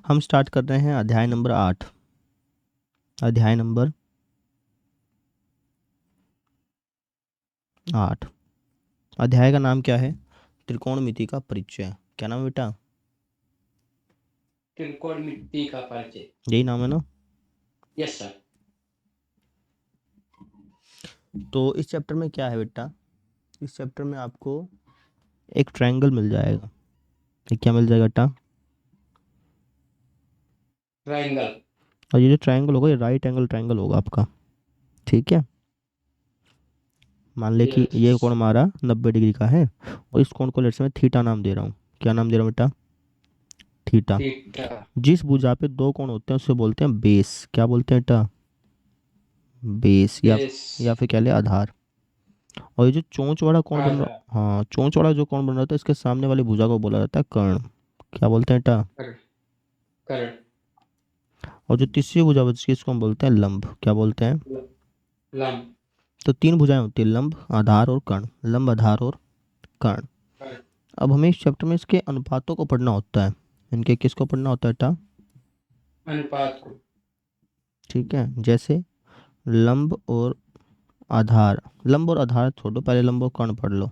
हम स्टार्ट कर रहे हैं अध्याय नंबर 8। अध्याय नंबर 8। अध्याय का नाम क्या है? त्रिकोणमिति का परिचय। क्या नाम है बेटा? त्रिकोणमिति का परिचय। यही नाम है ना? Yes sir. तो इस चैप्टर में क्या है बेटा? इस चैप्टर में आपको एक ट्रायंगल मिल जाएगा। ये क्या मिल जाएगा बेटा? ट्रायंगल। और ये जो ट्रायंगल होगा ये राइट एंगल ट्रायंगल होगा आपका। ठीक है, मान ले कि ये कोण हमारा 90 डिग्री का है और इस कोण को लेट्स मैं थीटा नाम दे रहा हूँ। क्या नाम दे रहा हूँ बेटा? थीटा। थीटा। जिस भुजा पे दो कोण होते हैं उसे बोलते हैं बेस। क्या बोलते हैं बेटा? Base base. या फिर कह ले आधार। और ये जो चोंच वाला कोण बन आधार। रहा, हाँ चोंच वाला जो कोण बन रहा था इसके सामने वाली भुजा को बोला जाता है कर्ण। क्या बोलते हैं बेटा? कर्ण। कर्ण। और जो तीसरी भुजा बचती है इसको हम बोलते हैं लंब। क्या बोलते हैं? लंब। तो तीन भुजाएं होती है, लंब, आधार और कर्ण। लंब, आधार और कर्ण। कर्ण। अब हमें इस चैप्टर में इसके अनुपातों को पढ़ना होता है। इनके किसको पढ़ना होता है बेटा? अनुपात को। ठीक है, जैसे लंब और आधार। लंब और आधार छोड़ो, पहले लंब और कर्ण पढ़ लो।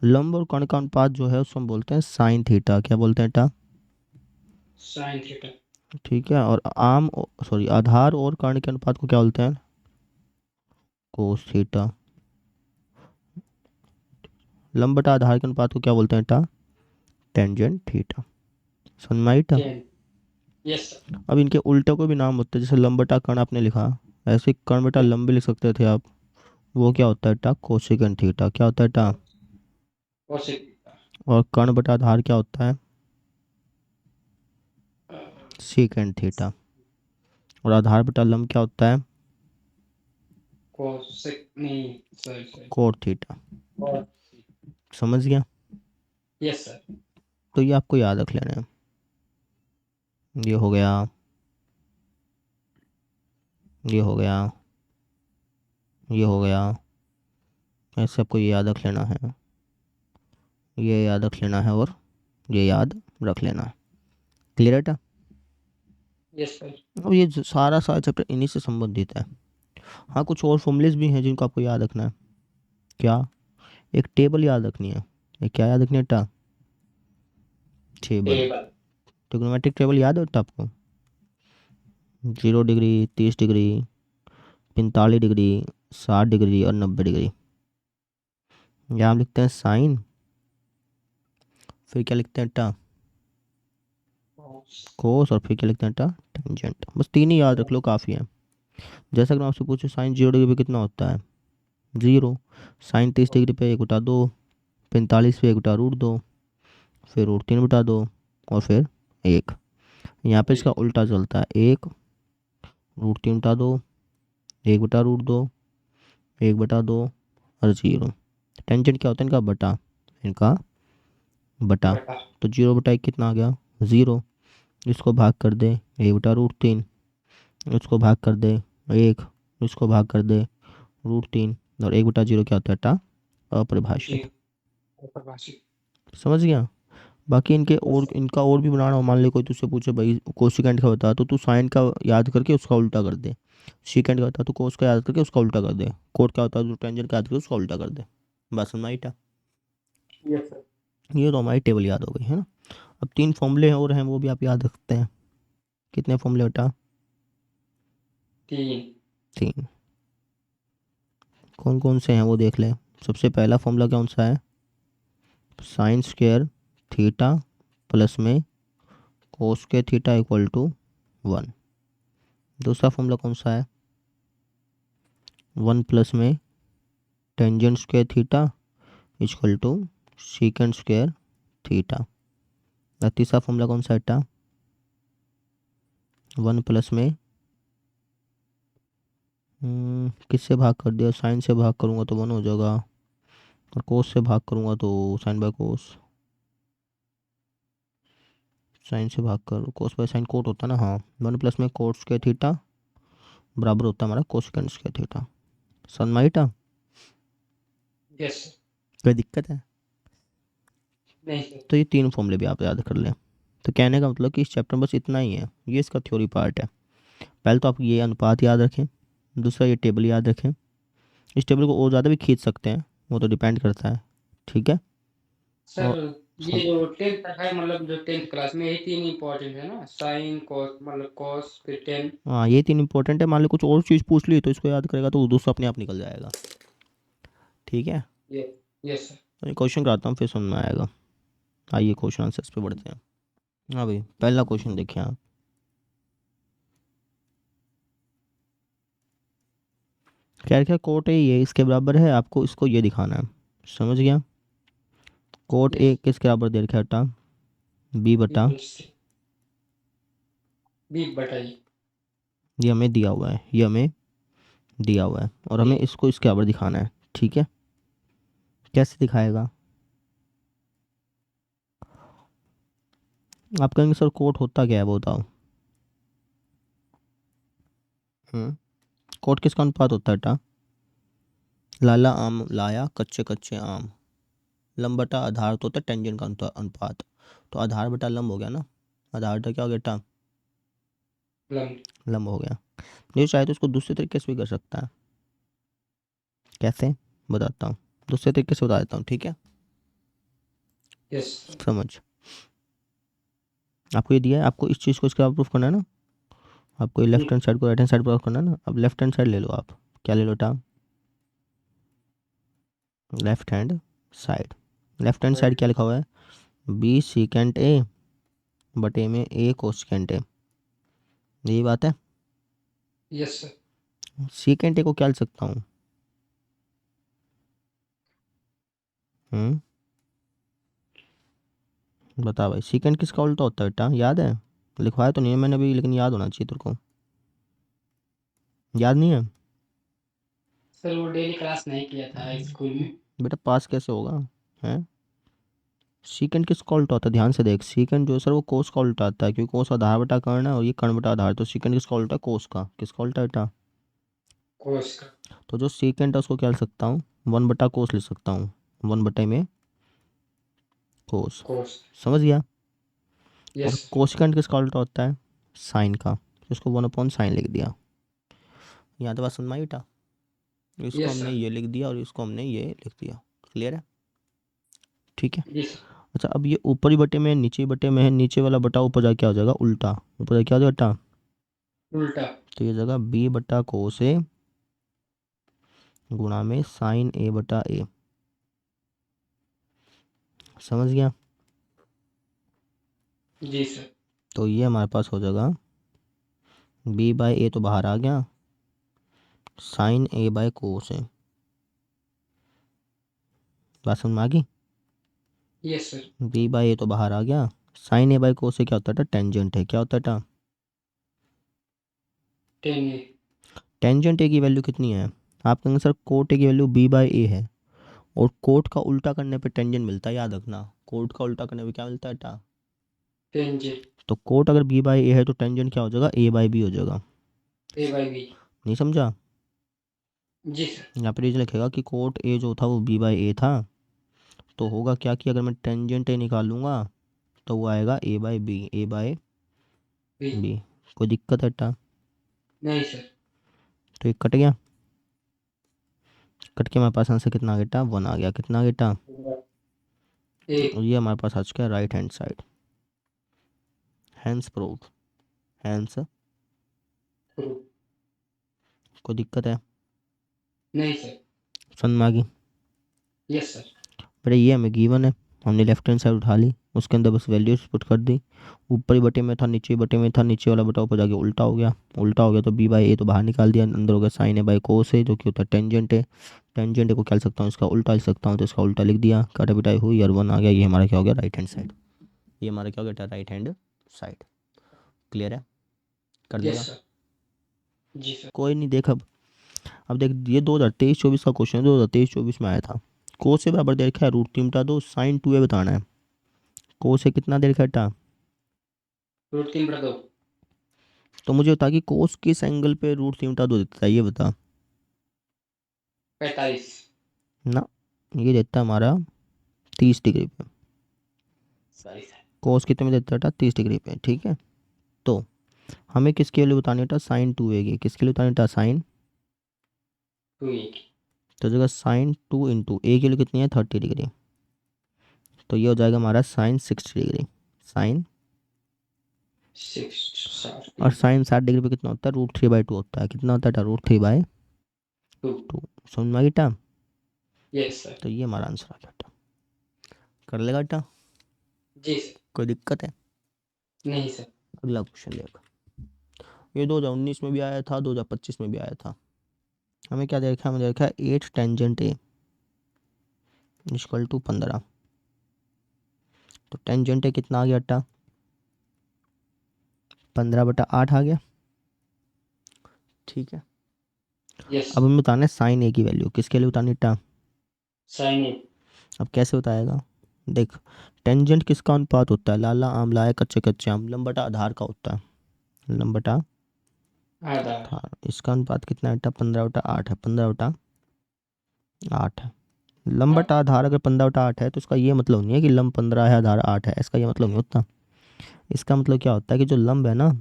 लंब और कर्ण का अनुपात जो है उसको हम बोलते हैं साइन थीटा। क्या बोलते हैं बेटा? Sine theta. ठीक है, और आधार और कर्ण के अनुपात को क्या बोलते हैं? Cos theta. लंब बटा आधार के अनुपात को क्या बोलते हैं बेटा? Tangent theta. समझ में आई बेटा? टेन। Yes sir. अब इनके उल्टे को भी नाम होते हैं, जैसे लंब बटा कर्ण आपने लिखा, ऐसे कर्ण बटा लंब भी लिख सकते थे आप। वो क्या होता है बेटा? Cosecant theta. क्या होता है बेटा? Cosec theta. और कर्ण बटा आधार क्या होता है? Secant theta. और आधार बटा लंब क्या होता है? कोसेक नहीं, सॉरी सॉरी। Cot theta. और समझ गया? Yes sir. तो ये आपको याद रख लेना है। ये हो गया, ये हो गया, ये हो गया। ऐसे आपको ये याद रख लेना है, ये याद रख लेना है और ये याद रख लेना है। क्लियर है बेटा? Yes sir. अब ये सारा सारा चैप्टर इन्हीं से संबंधित है। हाँ, कुछ और फॉर्मूलेस भी हैं जिनको आपको याद रखना है। क्या? एक टेबल याद रखनी है। एक क्या याद रखनी है बेटा? टेबल। टेबल। ट्रिग्नोमेट्रिक टेबल याद है बेटा आपको? 0 डिग्री, 30 डिग्री, 45 डिग्री, 60 डिग्री और 90 डिग्री। यहाँ हम लिखते हैं साइन, फिर क्या लिखते हैं बेटा? कोस, और फिर क्या लिखते हैं बेटा? टेंजेंट। बस तीन ही याद रख लो, काफ़ी है। जैसा कि मैं आपसे पूछूं साइन 0 डिग्री पे कितना होता है? 0। साइन 30 डिग्री पे 1/2, 45 पे 1/√2, फिर √3/2 और फिर 1। यहाँ पे इसका उल्टा चलता है, 1, √3/2, 1/√2, 1/2 और 0। टेंजेंट क्या होता है? इनका बटा। इनका बटा। बटा। तो 0/1 कितना आ गया? 0। इसको भाग कर दे 1/√3, इसको भाग कर दे 1, इसको भाग कर दे √3, और 1/0 क्या होता है बेटा? अपरिभाषित। परिभाषित। समझ गया? बाकी इनके यस और सर। इनका और भी बनाना हो, मान ले कोई तुझसे पूछे भाई कोसिकेंट का बता, तो तू साइन का याद करके उसका उल्टा कर दे। सीकेंट का बता तो कोस का याद करके उसका उल्टा कर दे। कोट का होता है तो टेंजेंट का याद करके उसका उल्टा कर दे। बस समझ में आई बेटा? Yes sir. ये तो हमारी टेबल याद हो गई है ना। अब 3 फॉर्मूले और हैं, वो भी आप याद रखते हैं। कितने फॉर्मूले बेटा? 3। 3। कौन कौन से हैं वो देख ले। सबसे पहला फॉर्मूला कौन सा है? साइन स्क्वायर थीटा प्लस में कोस के थीटा इक्वल टू 1। दूसरा फॉर्मूला कौन सा है? 1 प्लस में tangent square theta equal to secant square theta. और तीसरा फॉर्मूला कौन सा है बेटा? 1 प्लस में किससे भाग कर दिया? साइन से भाग करूँगा तो 1 हो जाएगा, और कोस से भाग करूँगा तो साइन बाय कोस। साइन से भाग कर कोस बाय साइन कोट होता है ना। हाँ, 1 प्लस में कोट स्क्वायर थीटा बराबर होता है हमारा कोसेकेंट स्क्वायर थीटा। समझ में आई बेटा? Yes sir. कोई दिक्कत है? नहीं सर। तो ये 3 फॉर्मूले भी आप याद कर लें। तो कहने का मतलब कि इस चैप्टर में बस इतना ही है, ये इसका थ्योरी पार्ट है। पहले तो आप ये अनुपात याद रखें, दूसरा ये टेबल याद रखें। इस टेबल को और ज़्यादा भी खींच सकते हैं, वो तो डिपेंड करता है, ठीक है। सर और ये सम जो 10th तक है, मतलब जो 10th क्लास में, यही तीन इंपॉर्टेंट है ना, साइन कॉस, मतलब कॉस फिर टेन। हाँ, ये 3 इंपॉर्टेंट है। मान लो कुछ और चीज़ पूछ ली तो इसको याद करेगा तो दूसरा अपने आप निकल जाएगा, ठीक है। ये यस सर। तो ये क्वेश्चन कराता हूँ, फिर समझ में आएगा। आइए क्वेश्चन आंसर्स पे बढ़ते हैं। हाँ भाई, पहला क्वेश्चन देखिए आप। क्या क्या कोट ए ये इसके बराबर है, आपको इसको ये दिखाना है, समझ गया। कोट यस ए किसके बराबर दे रखा है बेटा, बी बटा, इक्वल्स बी बटा ई। ये हमें दिया हुआ है, ये हमें दिया हुआ है, और हमें इसको इसके बराबर दिखाना है, ठीक है। कैसे दिखाएगा, आप कहेंगे सर कोट होता क्या है वो बताओ। कोट किसका अनुपात होता है बेटा, लाला आम लाया कच्चे कच्चे आम, लंब बटा आधार तो होता है टेंजेंट का अनुपात। तो आधार बटा लंब हो गया ना, आधार बटा क्या हो गया बेटा, लंब। लंब हो गया। जो चाहे तो उसको दूसरे तरीके से भी कर सकता है। कैसे, बताता हूँ, दूसरे तरीके से बता देता हूँ, ठीक है। यस समझ, आपको ये दिया है, आपको इस चीज़ को इसके प्रूफ करना है ना, आपको ये लेफ्ट हैंड साइड को राइट हैंड साइड प्रूफ करना है ना। अब लेफ्ट हैंड साइड ले लो आप, क्या ले लो बेटा, left hand side. Left hand side क्या लिखा हुआ है, बी सीकेंट ए बटे में ए कोसेकेंट ए, यही बात है। Yes sir. सीकेंट ए को क्या लिख सकता हूँ, बता भाई, सीकेंट किसका उल्टा होता है बेटा, याद है, लिखवाया तो नहीं है मैंने अभी, लेकिन याद होना चाहिए तेरे को, याद नहीं है सर वो डेली क्लास नहीं किया था स्कूल में। बेटा, पास कैसे होगा, हैं। सीकेंट किसका उल्टा होता है, ध्यान से देख, सीकेंट जो है सर वो कोस का उल्टा आता है, क्योंकि कोस आधार बटा कर्ण है और ये कर्ण बटा आधार, तो सीकेंट किसका उल्टा है, कोस का। किसका उल्टा है बेटा, कोस का। तो जो सीकेंट है उसको क्या लिख सकता हूँ, 1 बटा कोस लिख सकता हूँ, 1 बटे में कोस, कोस। समझ गया। और यस कोसिकेंट किसका उल्टा होता है, साइन का, तो इसको 1/साइन लिख दिया। यहाँ तो बात समझ में आई बेटा, इसको यस हमने सर। ये लिख दिया और इसको हमने ये लिख दिया, क्लियर है, ठीक है। यस अच्छा, अब ये ऊपरी बटे में है, नीचे बटे में है, नीचे वाला बटा ऊपर जाके क्या हो जाएगा, उल्टा, ऊपर जाके क्या हो जाएगा बेटा, उल्टा। तो ये जगह बी बटा कोस ए गुणा में साइन ए बटा ए, समझ गया। जी सर। तो ये हमारे पास हो जाएगा बी बाई ए तो बाहर आ गया, साइन ए बाय कोस ए, बात समझ में आ गई। Yes sir. बी बाई ए तो बाहर आ गया, साइन ए बाय कोस ए क्या होता है, टेंजेंट है, क्या होता है, टेन ए। टेंजेंट ए की वैल्यू कितनी है, आप कहेंगे सर कोट ए की वैल्यू बी बाई ए है, और कोट का उल्टा करने पे टेंजेंट मिलता है, याद रखना, कोट का उल्टा करने पे क्या मिलता है बेटा, टेन जे। तो कोट अगर बी बाई ए है तो टेंजेंट क्या हो जाएगा, ए बाई बी हो जाएगा, ए बाई बी। नहीं समझा। जी सर। यहाँ पे रीजन लिखेगा कि कोट ए जो था वो बी बाई ए था, तो होगा क्या कि अगर मैं टेंजेंट ए निकालूंगा तो वो आएगा A by B, A by B. B, कोई दिक्कत है बेटा, नहीं सर। तो ये कट गया, कट के हमारे पास आंसर कितना आ गया बेटा, 1 आ गया, कितना आ गया बेटा, ए। और ये हमारे पास आ चुका है right hand side, hence prove, hence, कोई दिक्कत है, नहीं सर। समझ में आ गई। Yes sir. बेटा ये हमें गिवन है, हमने लेफ्ट हैंड साइड उठा ली, उसके अंदर बस वैल्यूज पुट कर दी, ऊपरी बटे में था, नीचे बटे में था, नीचे वाला बटा ऊपर जाके उल्टा हो गया, उल्टा हो गया तो बी बाई ए तो बाहर निकाल दिया, अंदर हो गया साइन ए बाई कोस ए जो कि होता है टेंजेंट है, टेंजेंट को क्या लिख सकता हूँ, इसका उल्टा लिख सकता हूँ, तो इसका उल्टा लिख दिया, काटा पिटाई हुई और 1 आ गया, ये हमारा क्या हो गया, राइट हैंड साइड, ये हमारा क्या हो गया, राइट हैंड साइड, क्लियर है, कर यस देगा, सर। जी सर। कोई नहीं। देख अब देख, ये 2023-24 का क्वेश्चन है, 2023-24 में आया था। कोस से बराबर दे रखा है √3 बटा 2 साइन 2a बताना है, कोस से कितना दे रखा है बेटा, √3/2। तो मुझे बता कि कोस किस एंगल पे √3 बटा 2 देता है, ये बता 45। ना, ये देता है हमारा 30 डिग्री पे, सॉरी सर। कोस कितने में देता है बेटा, 30 डिग्री पे। ठीक है, तो हमें किसकी वैल्यू बतानी बेटा, साइन 2a की। किसके लिए बतानी बेटा, साइन 2a की। तो जगह साइन 2 इंटू ए की वैल्यू कितनी है, 30 डिग्री। तो ये हो जाएगा हमारा साइन 60 डिग्री। साइन 60 और इंटू साइन 60 डिग्री पे कितना होता है, √3/2 होता है। कितना होता है, टू। √3/2। समझ में आ गई बेटा। Yes sir. तो ये हमारा आंसर आ गया बेटा। कर लेगा बेटा, जी सर। कोई दिक्कत है। नहीं सर। अगला क्वेश्चन देखो, ये 2019 में भी आया था, 2025 में भी आया था। हमें क्या देखा है, हमें देखा है 8 टेंजेंट ए इक्वल टू 15। तो टेंजेंट ए कितना आ गया बेटा, 15/8 आ गया। ठीक है, यस। अब हमें बताना है साइन ए की वैल्यू। किसके लिए बतानी बेटा, साइन ए। अब कैसे बताएगा, देख टेंजेंट किसका अनुपात होता है, लाला आम लाए कच्चे कच्चे आम, लंब बटा आधार का होता है। लंब बटा आधार। आधार, इसका अनुपात कितना है बेटा, 15/8 है। 15/8 है। लंब बटा आधार अगर 15/8 है तो इसका ये मतलब नहीं है कि लंब 15 है आधार 8 है, इसका ये मतलब नहीं होता। इसका मतलब क्या होता है कि जो लंब है ना,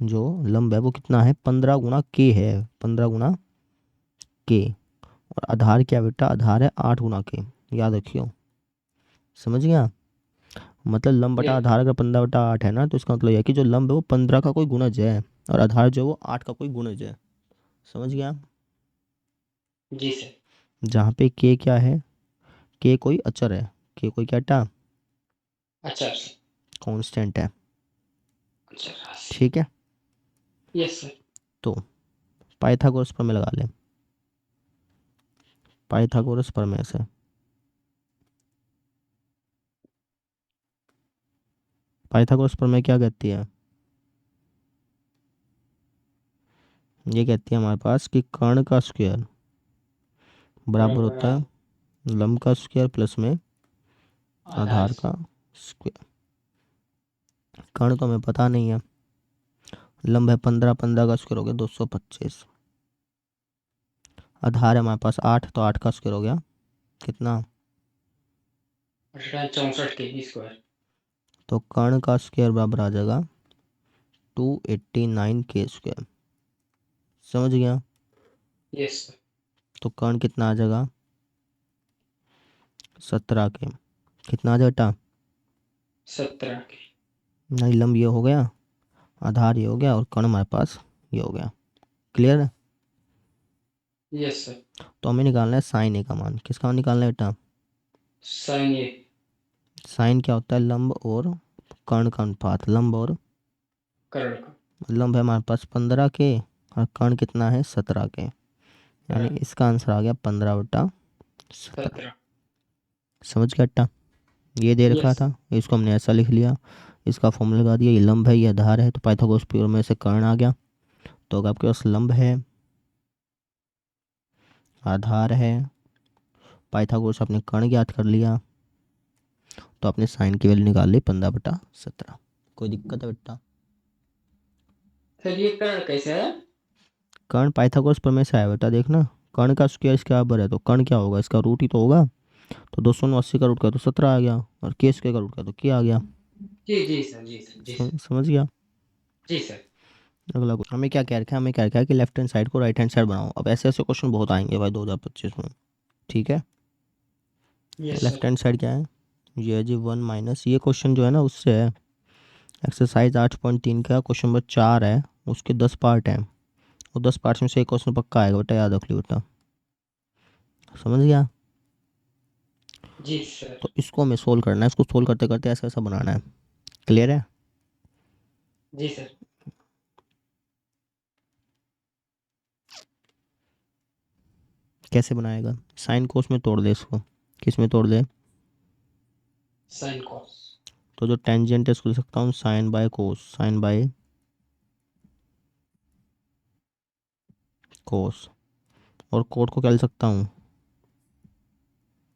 जो लंब है वो कितना है, 15 × k है। 15 × k। और आधार क्या है बेटा, आधार है 8 × k। याद रखियो, समझ गया। मतलब लंब बटा यस। आधार अगर 15/8 है ना, तो इसका मतलब यह है कि जो लंब है वो 15 का कोई गुणज है, और आधार जो है वो 8 का कोई गुणज है। समझ गया। जी सर। जहाँ पे k क्या है, k कोई अचर है, k कोई क्या बेटा, अच्छा सर। कांस्टेंट है। अच्छा राशि। ठीक है, यस सर। तो पाइथागोरस प्रमेय लगा ले। पाइथागोरस प्रमेय से पाइथागोरस प्रमेय क्या कहती है, ये कहती है हमारे पास कि कर्ण का स्क्वायर बराबर होता बराबर। है लंब का स्क्वायर प्लस में आधार आधार से। का स्क्वायर। कर्ण तो हमें पता नहीं है, लंब है 15, 15 का स्क्वायर हो गया 225। आधार है हमारे पास 8, तो 8 का स्क्वायर हो गया कितना, 64 के स्क्वायर। तो कर्ण का स्क्वायर बराबर आ जाएगा 289 k²। समझ गया। Yes sir. तो कर्ण कितना आ जाएगा, 17 के। कितना आ जाएगा बेटा, 17 के। नहीं लंब ये हो गया, आधार ये हो गया, और कर्ण हमारे पास ये हो गया। क्लियर है। Yes sir. तो हमें निकालना है साइन ए का मान। किसका मान निकालना है बेटा, साइन ए। साइन क्या होता है, लंब और कर्ण का अनुपात। लंब और कर्ण का। लंब है हमारे पास 15 के, और कर्ण कितना है 17 के। यानी बराबर। इसका आंसर आ गया 15/17। 17। समझ गया बेटा, ये दे रखा यस। था, इसको हमने ऐसा लिख लिया, इसका फॉर्मूला लगा दिया। ये लंब है, ये आधार है, तो पाइथागोरस प्रमेय में से कर्ण आ गया। तो अगर आपके पास लंब है, आधार है, पाइथागोरस आपने कर्ण ज्ञात कर लिया, तो आपने साइन की वैल्यू निकाल ली 15/17। कोई दिक्कत है बेटा, सर ये कर्ण कैसे है? कर्ण पाइथागोरस प्रमेय से आया बेटा। देखना, कर्ण का स्क्वायर इसके बराबर है, तो कर्ण क्या होगा, इसका रूट ही तो होगा। तो 280 का रूट का तो 17 आ गया, और के स्क्वायर का रूट का तो के आ गया। जी जी सर। जी सर। जी सर। समझ गया। जी सर। अगला क्वेश्चन हमें क्या कह रखा है, हमें क्या रखा है कि लेफ्ट हैंड साइड को राइट हैंड साइड बनाओ। अब ऐसे ऐसे क्वेश्चन बहुत आएंगे भाई 2025 में। ठीक है, yes left sir. Hand side क्या है, ये है जी 1 माइनस, ये क्वेश्चन जो है ना उससे है, एक्सरसाइज 8.3 का क्वेश्चन नंबर 4 है, उसके 10 पार्ट हैं। वो 10 पार्ट्स में से एक क्वेश्चन पक्का आएगा बेटा, याद रख लियो बेटा। समझ गया। जी सर। तो इसको हमें सोल्व करना है, इसको सोल्व करते करते ऐसा ऐसा बनाना है। क्लियर है। जी सर। कैसे बनाएगा, साइन कोस में तोड़ दे इसको। किस में तोड़ दे, साइन कॉस। तो जो टेंजेंट है इसको लिख सकता हूँ sine by cos, sine by cos. और कोट को क्या लिख सकता हूँ,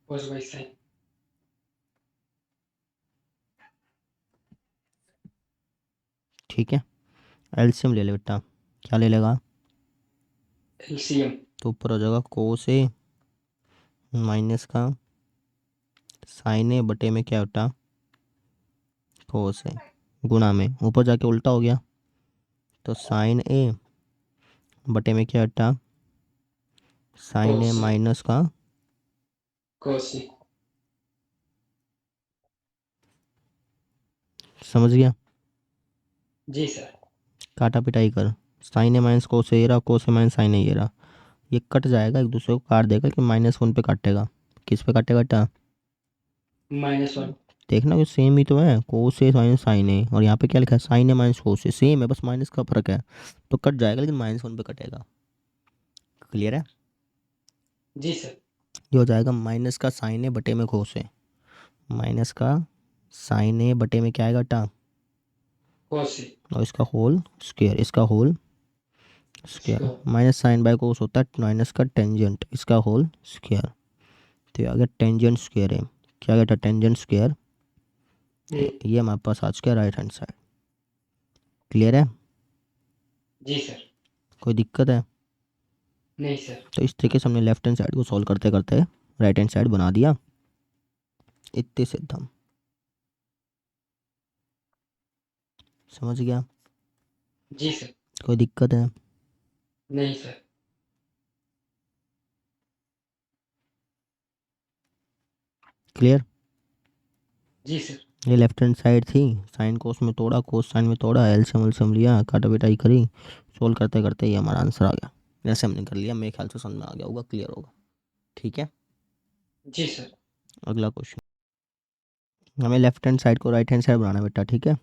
कॉस बाय साइन। ठीक है। एलसीएम ले ले बेटा, क्या ले लेगा, एलसीएम। तो ऊपर हो जाएगा कोस ए माइनस का साइन ए बटे में क्या बेटा कोस ए गुणा में ऊपर जाके उल्टा हो गया, तो साइन ए बटे में क्या हटा, साइन ए कोस माइनस का कोस समझ गया, जी सर। काटा पिटाई कर, साइन ए माइनस कोस ए रहा, कोस ए माइनस साइन ए ये रहा, ये कट जाएगा, एक दूसरे को काट देगा कि -1 पे काटेगा, किस पे काटेगा टा, -1 देखना कि सेम ही तो है, कोस ए माइनस साइन ए, और यहाँ पे क्या लिखा है, साइन ए माइनस कोस ए, सेम है बस माइनस का फर्क है, तो कट जाएगा लेकिन -1 पे कटेगा। क्लियर है, जी सर। ये हो जाएगा माइनस का साइन ए बटे में कोस ए, माइनस का साइन ए बटे में क्या आएगा टा, कोस और इसका होल स्क्वायर, इसका whole square, minus sine by cos होता है माइनस का टेंजेंट, इसका होल स्क्वायर, तो ये आ गया टेंजेंट स्क्वायर है, क्या आ गया था टेंजेंट स्क्वायर, ये हमारे पास आज का राइट हैंड साइड। क्लियर है, जी सर। कोई दिक्कत है, नहीं सर। तो इस तरीके से हमने लेफ्ट हैंड साइड को सॉल्व करते करते राइट हैंड साइड बना दिया, इतने सिद्ध, समझ गया, जी सर। कोई दिक्कत है, नहीं सर। क्लियर, जी सर। ये लेफ्ट हैंड साइड थी, साइन कोस में तोड़ा, कोस साइन में तोड़ा, एलसीएम एलसीएम लिया, काटा पिटाई करी, सोल्व करते करते ये हमारा आंसर आ गया, जैसे हमने कर लिया, मेरे ख्याल से समझ में आ गया होगा, क्लियर होगा। ठीक है, जी सर। अगला क्वेश्चन, हमें लेफ्ट हैंड साइड को राइट हैंड साइड बनाना है बेटा, ठीक है,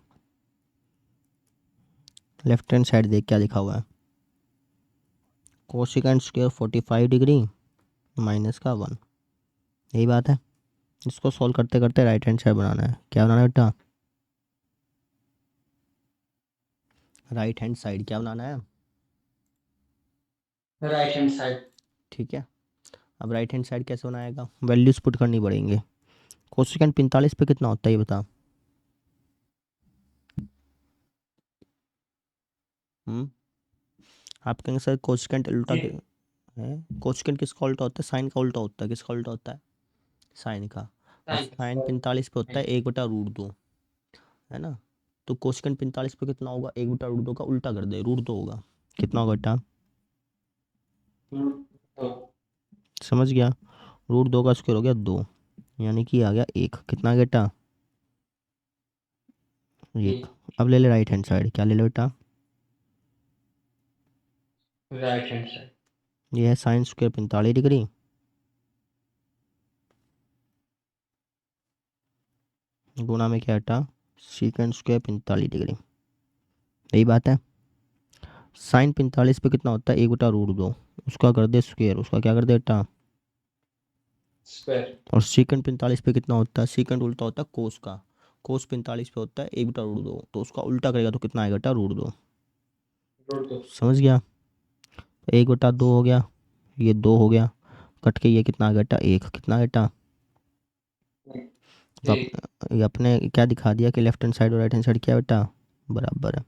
लेफ्ट हैंड साइड देख क्या लिखा हुआ है, कोसिकेंट स्क्वायर 45 डिग्री माइनस का 1, यही बात है, इसको सॉल्व करते करते राइट हैंड साइड बनाना है, क्या बनाना है बेटा, राइट हैंड साइड क्या बनाना है, राइट हैंड साइड। ठीक है, अब राइट हैंड साइड कैसे बनाएगा, वैल्यूज पुट करनी पड़ेंगे, कोसिकेंट 45 पे कितना होता है ये बता, आप कहेंगे सर कोसिकेंट उल्टा जी। है, कोसिकेंट किसका उल्टा होता है, साइन का उल्टा होता है, किसका उल्टा होता है, साइन का, और साइन 45 पे होता है 1/√2, है ना, तो कोसिकेंट 45 पे कितना होगा, 1/√2 का उल्टा कर दे, √2 होगा, कितना होगा बेटा, तो समझ गया, √2 का स्क्वायर हो गया 2, यानी कि आ गया 1, कितना आ गया बेटा, 1। अब ले ले राइट हैंड साइड, क्या ले ले बेटा, राइट हैंड साइड। ये है साइन स्क्वायर 45 डिग्री गुणा में क्या हटा, सीकेंट स्क्वायर 45 डिग्री, यही बात है, साइन 45 पे कितना होता है, 1/√2, उसका कर दे स्क्वायर, उसका क्या कर दे बेटा, स्क्वायर। और सीकेंट 45 पे कितना होता है, सीकेंट उल्टा होता है कोस का, कोस 45 पे होता है 1/√2, तो उसका उल्टा करेगा तो कितना आएगा बेटा, √2, समझ गया, 1/2 हो गया, ये 2 हो गया, कट के ये कितना आ गया बेटा, 1, कितना आ गया बेटा, तो ये अपने क्या दिखा दिया कि लेफ्ट हैंड साइड और राइट हैंड साइड क्या है बेटा, बराबर है,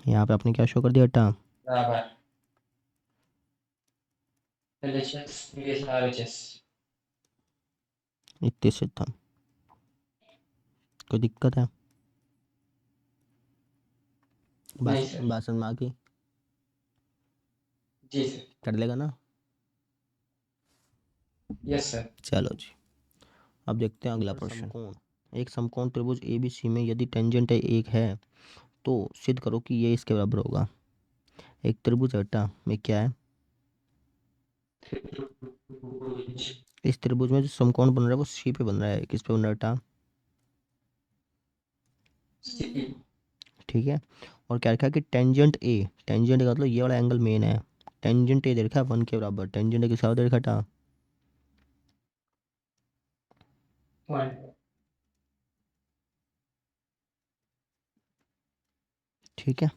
यहाँ पे आपने क्या शो कर दिया बेटा, बराबर। LHS ये RHS। इतने से था, कोई दिक्कत है, नहीं सर। भाषण में आके जी सर। कर लेगा ना, यस सर। चलो जी, अब देखते हैं अगला प्रश्न, समकोण, एक समकोण त्रिभुज ABC में यदि टेंजेंट एक है तो सिद्ध करो कि ये इसके बराबर होगा, एक त्रिभुज है बेटा में क्या है, इस त्रिभुज में जो समकोण बन रहा है वो C पे बन रहा है, किस पे बन रहा है बेटा, ठीक है, और क्या लिखा है कि टेंजेंट A, टेंजेंट का मतलब ये वाला एंगल मेन है, टेंजेंट A दे रखा है 1 के बराबर, टेंजेंट A किस बराबर दे रखा है बेटा, ठीक है,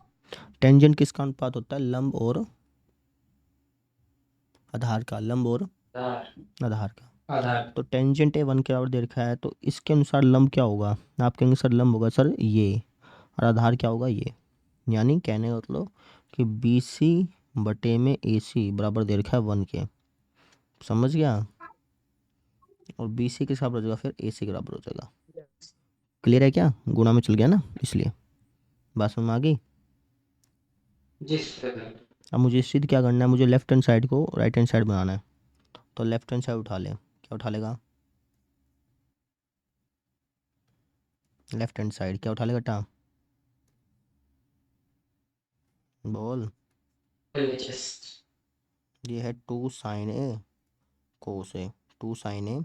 टेंजेंट किसका अनुपात होता है, लंब और आधार का, लंब और आधार का, आधार। तो टेंजेंट A 1 के बराबर दे रखा है, तो इसके अनुसार लंब क्या होगा, आप कहेंगे सर लंब होगा सर ये, और आधार क्या होगा ये, यानी कहने का मतलब कि BC बटे में AC बराबर दे रखा है 1 के, समझ गया, और BC के बराबर हो जाएगा फिर AC के बराबर हो जाएगा, क्लियर है क्या, गुणा में चल गया ना, इसलिए बात समझ में आ गई। जी सर। अब मुझे इस चीज़ क्या करना है, मुझे लेफ्ट हैंड साइड को राइट हैंड साइड बनाना है। तो लेफ्ट हैंड साइड उठा ले, क्या उठा लेगा, लेफ्ट हैंड साइड क्या उठा लेगा टा, बोल। LHS। ये है 2 sin A cos A, 2 sin A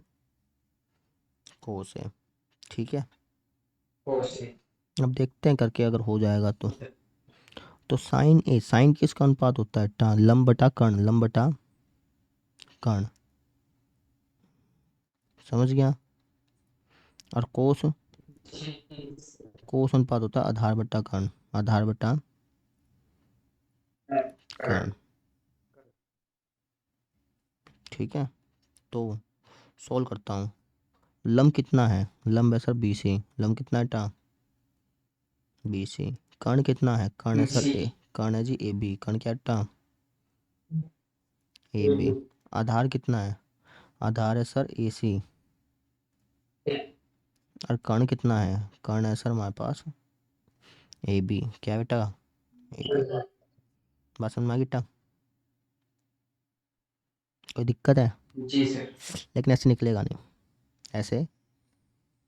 cos A, ठीक है। ओ से। अब देखते हैं करके अगर हो जाएगा तो साइन ए, साइन किसका अनुपात होता है, टा, लंब बटा कर्ण, लंब बटा कर्ण, समझ गया। और कोस, कोस अनुपात होता है आधार बटा कर्ण, आधार बटा कर्ण, ठीक है। तो सोल्व करता हूँ, लंब कितना है, लंब है सर BC, लंब कितना है टा BC, कर्ण कितना है, कर्ण है सर जी। ए, कर्ण है जी AB, कर्ण क्या है टा AB, आधार कितना है, आधार है सर AC, और कर्ण कितना है, कर्ण है सर हमारे पास AB, क्या है बेटा AB, बात समझ में आ गई बेटा, कोई दिक्कत है, जी सर। लेकिन ऐसे निकलेगा नहीं, ऐसे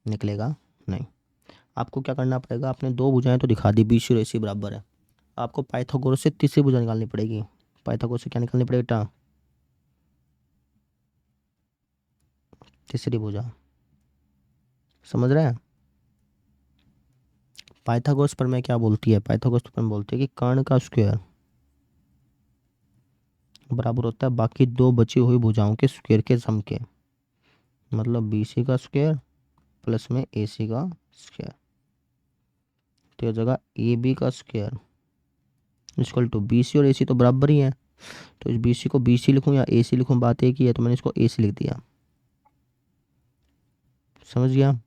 निकलेगा नहीं। आपको क्या करना पड़ेगा, आपने दो भुजाएं तो दिखा दी, BC और AC बराबर है, आपको पाइथागोरस से तीसरी भुजा निकालनी पड़ेगी। पाइथागोरस से क्या निकालनी पड़ेगी बेटा, तीसरी भुजा, समझ रहे हैं। पाइथागोरस प्रमेय क्या बोलती है, पाइथागोरस प्रमेय बोलती है कि कर्ण का स्क्वायर बराबर होता है बाकी दो बची हुई भुजाओं के स्क्वायर के सम के, मतलब BC का स्क्वायर प्लस में AC का स्क्वायर, तो यह जगह AB का स्क्वायर इक्वल टू BC और AC तो बराबर ही है, तो इस BC को BC लिखूं या AC लिखूं, बात एक ही है, तो मैंने इसको AC लिख दिया, समझ गया।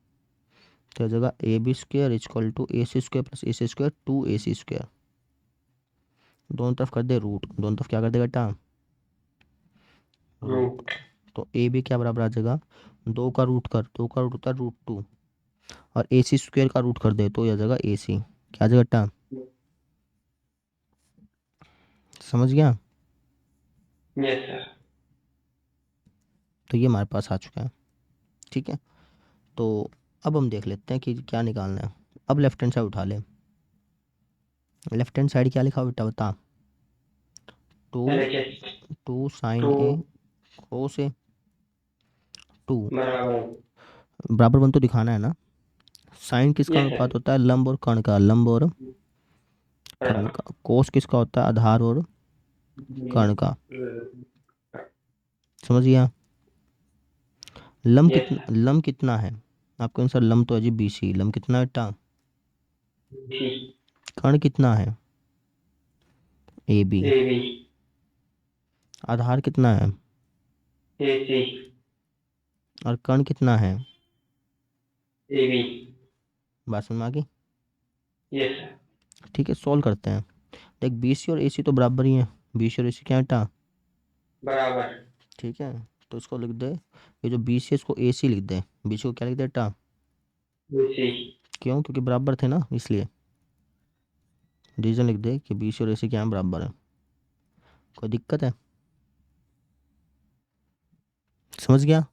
तो यह जगह AB square equal to AC square plus AC square 2AC square, दोनों तरफ कर दे रूट, दोनों तरफ क्या कर दे बेटा रूट, तो AB क्या बराबर आ जाएगा, 2 का रूट कर, 2 का रूट होता है √2, और AC स्क्वायर का रूट कर दे तो यह जगह AC, क्या आ जाएगा बेटा, समझ गया। Yes sir. तो ये हमारे पास आ चुका है, ठीक है। तो अब हम देख लेते हैं कि क्या निकालना है। अब लेफ्ट हैंड साइड उठा ले, लेफ्ट हैंड साइड क्या लिखा हुआ बेटा बता, to LHS। 2 sin A to cos A, 2 बराबर। बराबर 1 तो दिखाना है ना। साइन किसका यस अनुपात सर। होता है, लंब और कर्ण का, लंब और कर्ण बराबर। का। कोस किसका होता है, आधार और कर्ण का, समझ गया। Yes sir. लंब कितना है, आपके अनुसार लंब तो है जी BC, लंब कितना है बेटा, जी। कर्ण कितना है AB, AB। आधार कितना है, AC। और कर्ण कितना है, AB। बात समझ में आ गई। Yes sir. ठीक है, सॉल्व करते हैं। देख BC और AC तो बराबर ही है, BC और AC क्या है बेटा, बराबर। ठीक है। तो इसको लिख दे, ये जो BC है इसको AC लिख दे, BC को क्या लिख दे बेटा, AC। क्यों, क्योंकि बराबर थे ना इसलिए, रीजन लिख दे कि BC और AC क्या है बराबर है, कोई दिक्कत है, समझ गया।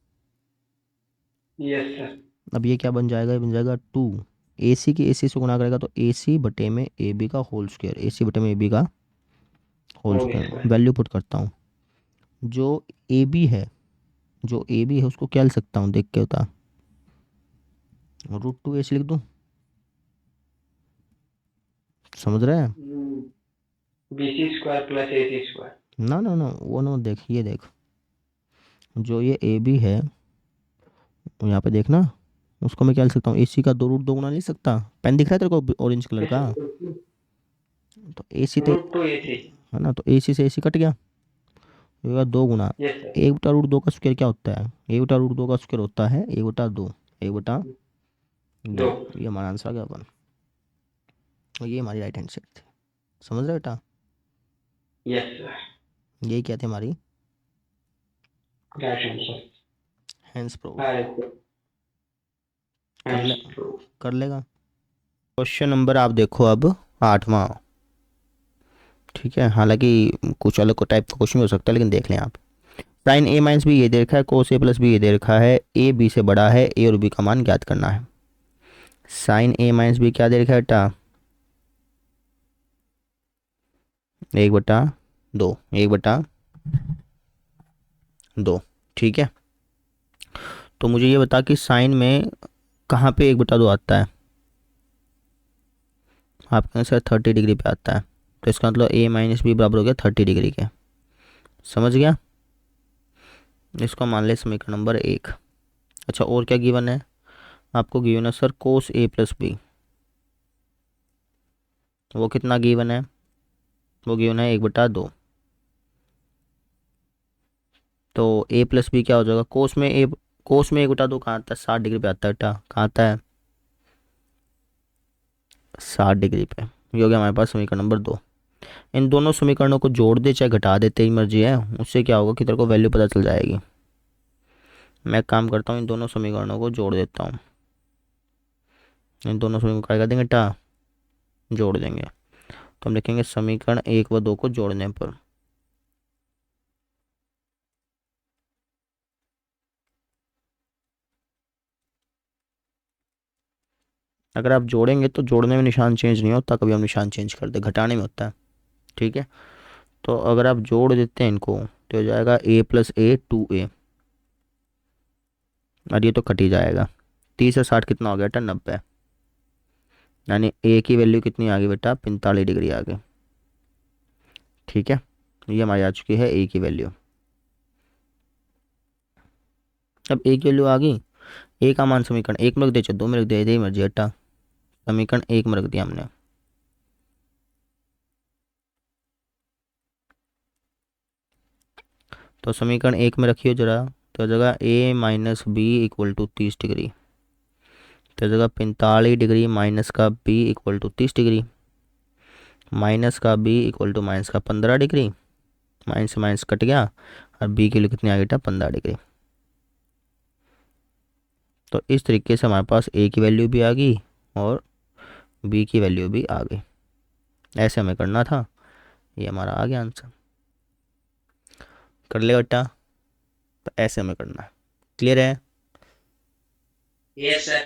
Yes sir. अब ये क्या बन जाएगा, ये बन जाएगा 2, AC की AC से गुणा करेगा तो AC बटे में AB का होल स्क्वायर, AC बटे में AB का whole whole square, square. Value put करता हूँ। जो AB है, जो AB है उसको क्या लिख सकता हूँ, देख के होता, √2AC लिख दूँ, समझ रहे हैं। BC square plus AC square. ना ना ना वो ना, देख ये देख, जो ये AB है यहाँ पे देखना, उसको मैं क्या लिख सकता हूँ, AC का 2 √2 गुना लिख सकता, पेन दिख रहा है तेरे को ऑरेंज कलर यस का, सर। तो AC तो √2AC। है ना, तो AC से AC कट गया, ये होगा 2 गुना, यस सर। 1/√2 का स्क्वायर क्या होता है, 1/√2 का स्क्वायर होता है 1/2, 1/2, दो। ये हमारा आंसर आ गया अपन, और ये हमारी राइट हैंड साइड थी, समझ रहे बेटा, यस सर। यही क्या थी हमारी राइट आंसर। Hence prove. हाँ। कर ले, yes bro. कर लेगा। क्वेश्चन नंबर आप देखो अब 8वां। ठीक है, हालांकि कुछ अलग टाइप का क्वेश्चन हो सकता है, लेकिन देख लें आप। साइन ए माइनस बी ये दे रखा है, कोस ए प्लस बी ये दे रखा है, ए बी से बड़ा है, ए और बी का मान ज्ञात करना है। साइन ए माइनस बी क्या दे रखा है बेटा? 1/2, 1/2। ठीक है, तो मुझे ये बता कि साइन में कहाँ पे 1/2 आता है? आपके आंसर 30 डिग्री पे आता है, तो इसका मतलब ए माइनस बी बराबर हो गया 30 डिग्री के। समझ गया? इसको मान ले समीकरण नंबर 1। अच्छा, और क्या गिवन है आपको? गिवन है सर कोस ए प्लस बी। वो कितना गिवन है? वो गिवन है 1/2। तो ए प्लस बी क्या हो जाएगा? कोस में 1/2 कहाँ आता है? 60 डिग्री पे आता है बेटा। कहाँ आता है? 60 डिग्री पे। ये हो गया हमारे पास समीकरण नंबर 2। इन दोनों समीकरणों को जोड़ दे चाहे घटा दे, तेरी मर्जी है। उससे क्या होगा कि तेरे को वैल्यू पता चल जाएगी। मैं काम करता हूँ, इन दोनों समीकरणों को जोड़ देता हूँ। इन दोनों समीकरण क्या कर देंगे बेटा? जोड़ देंगे। तो हम लिखेंगे समीकरण 1 व 2 को जोड़ने पर अगर आप जोड़ेंगे तो जोड़ने में निशान चेंज नहीं होता, कभी हम निशान चेंज कर दे, घटाने में होता है। ठीक है, तो अगर आप जोड़ देते हैं इनको तो हो जाएगा a प्लस ए 2a, और ये तो कट ही जाएगा। 30 से 60 कितना हो गया बेटा? 90। यानी a की वैल्यू कितनी आ गई बेटा? 45 डिग्री आ गई। ठीक है, ये हमारी आ चुकी है a की वैल्यू। अब a की वैल्यू आ गई। a का मान समीकरण 1 में रख दे, चाहे 2 में रख दे, यही मर्जी है बेटा। समीकरण 1 में रख दिया हमने। तो समीकरण 1 में रखिए जरा, तो जगह a minus B equal to 30 degree, तो जगह 45 डिग्री माइनस का b equal to 30 degree, minus का b इक्वल टू माइनस का 15 डिग्री, माइनस से माइनस कट गया, और b के लिए कितनी आ गई बेटा? 15 डिग्री। तो इस तरीके से हमारे पास a की वैल्यू भी आ गई और b की वैल्यू भी आ गई। ऐसे हमें करना था, ये हमारा आ गया आंसर। कर लेगा बेटा? तो ऐसे हमें करना है। क्लियर है? Yes sir.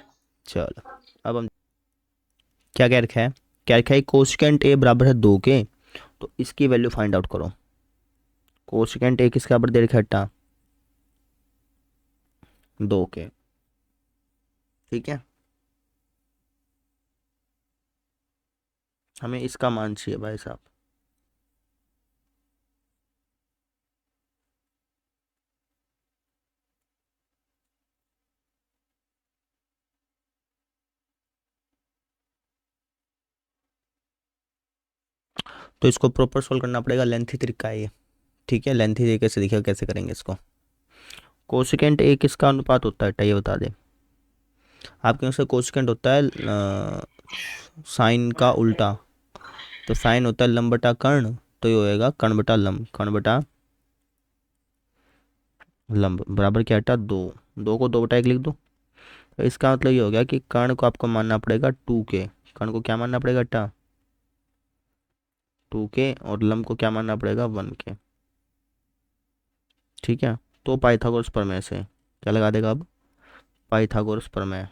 चलो, अब हम क्या कह रखा है? क्या रखा है? कोशिकेंट a बराबर है 2 के, तो इसकी वैल्यू फाइंड आउट करो। कोशिकेंट a किसके बराबर दे रखा है बेटा? 2 के। ठीक है, हमें इसका मान चाहिए भाई साहब। तो इसको प्रॉपर सोल्व करना पड़ेगा, लेंथी तरीका है ये। ठीक है, लेंथी तरीके से देखिए कैसे करेंगे इसको। कोशिकेंट ए किसका अनुपात होता है बेटा? ये बता दे। आपके यहाँ से कोशिकेंट होता है साइन का उल्टा। तो साइन होता है लंब बटा कर्ण, तो ये होएगा कर्ण बटा लंब। कर्ण बटा लंब बराबर क्या बेटा? 2। 2 को 2/1 लिख दो। तो इसका मतलब ये हो गया कि कर्ण को आपको मानना पड़ेगा 2 के। कर्ण को क्या मानना पड़ेगा बेटा? 2 के। और लंब को क्या मानना पड़ेगा? 1 के। ठीक है, तो पाइथागोरस प्रमेय से क्या लगा देगा अब? पाइथागोरस प्रमेय।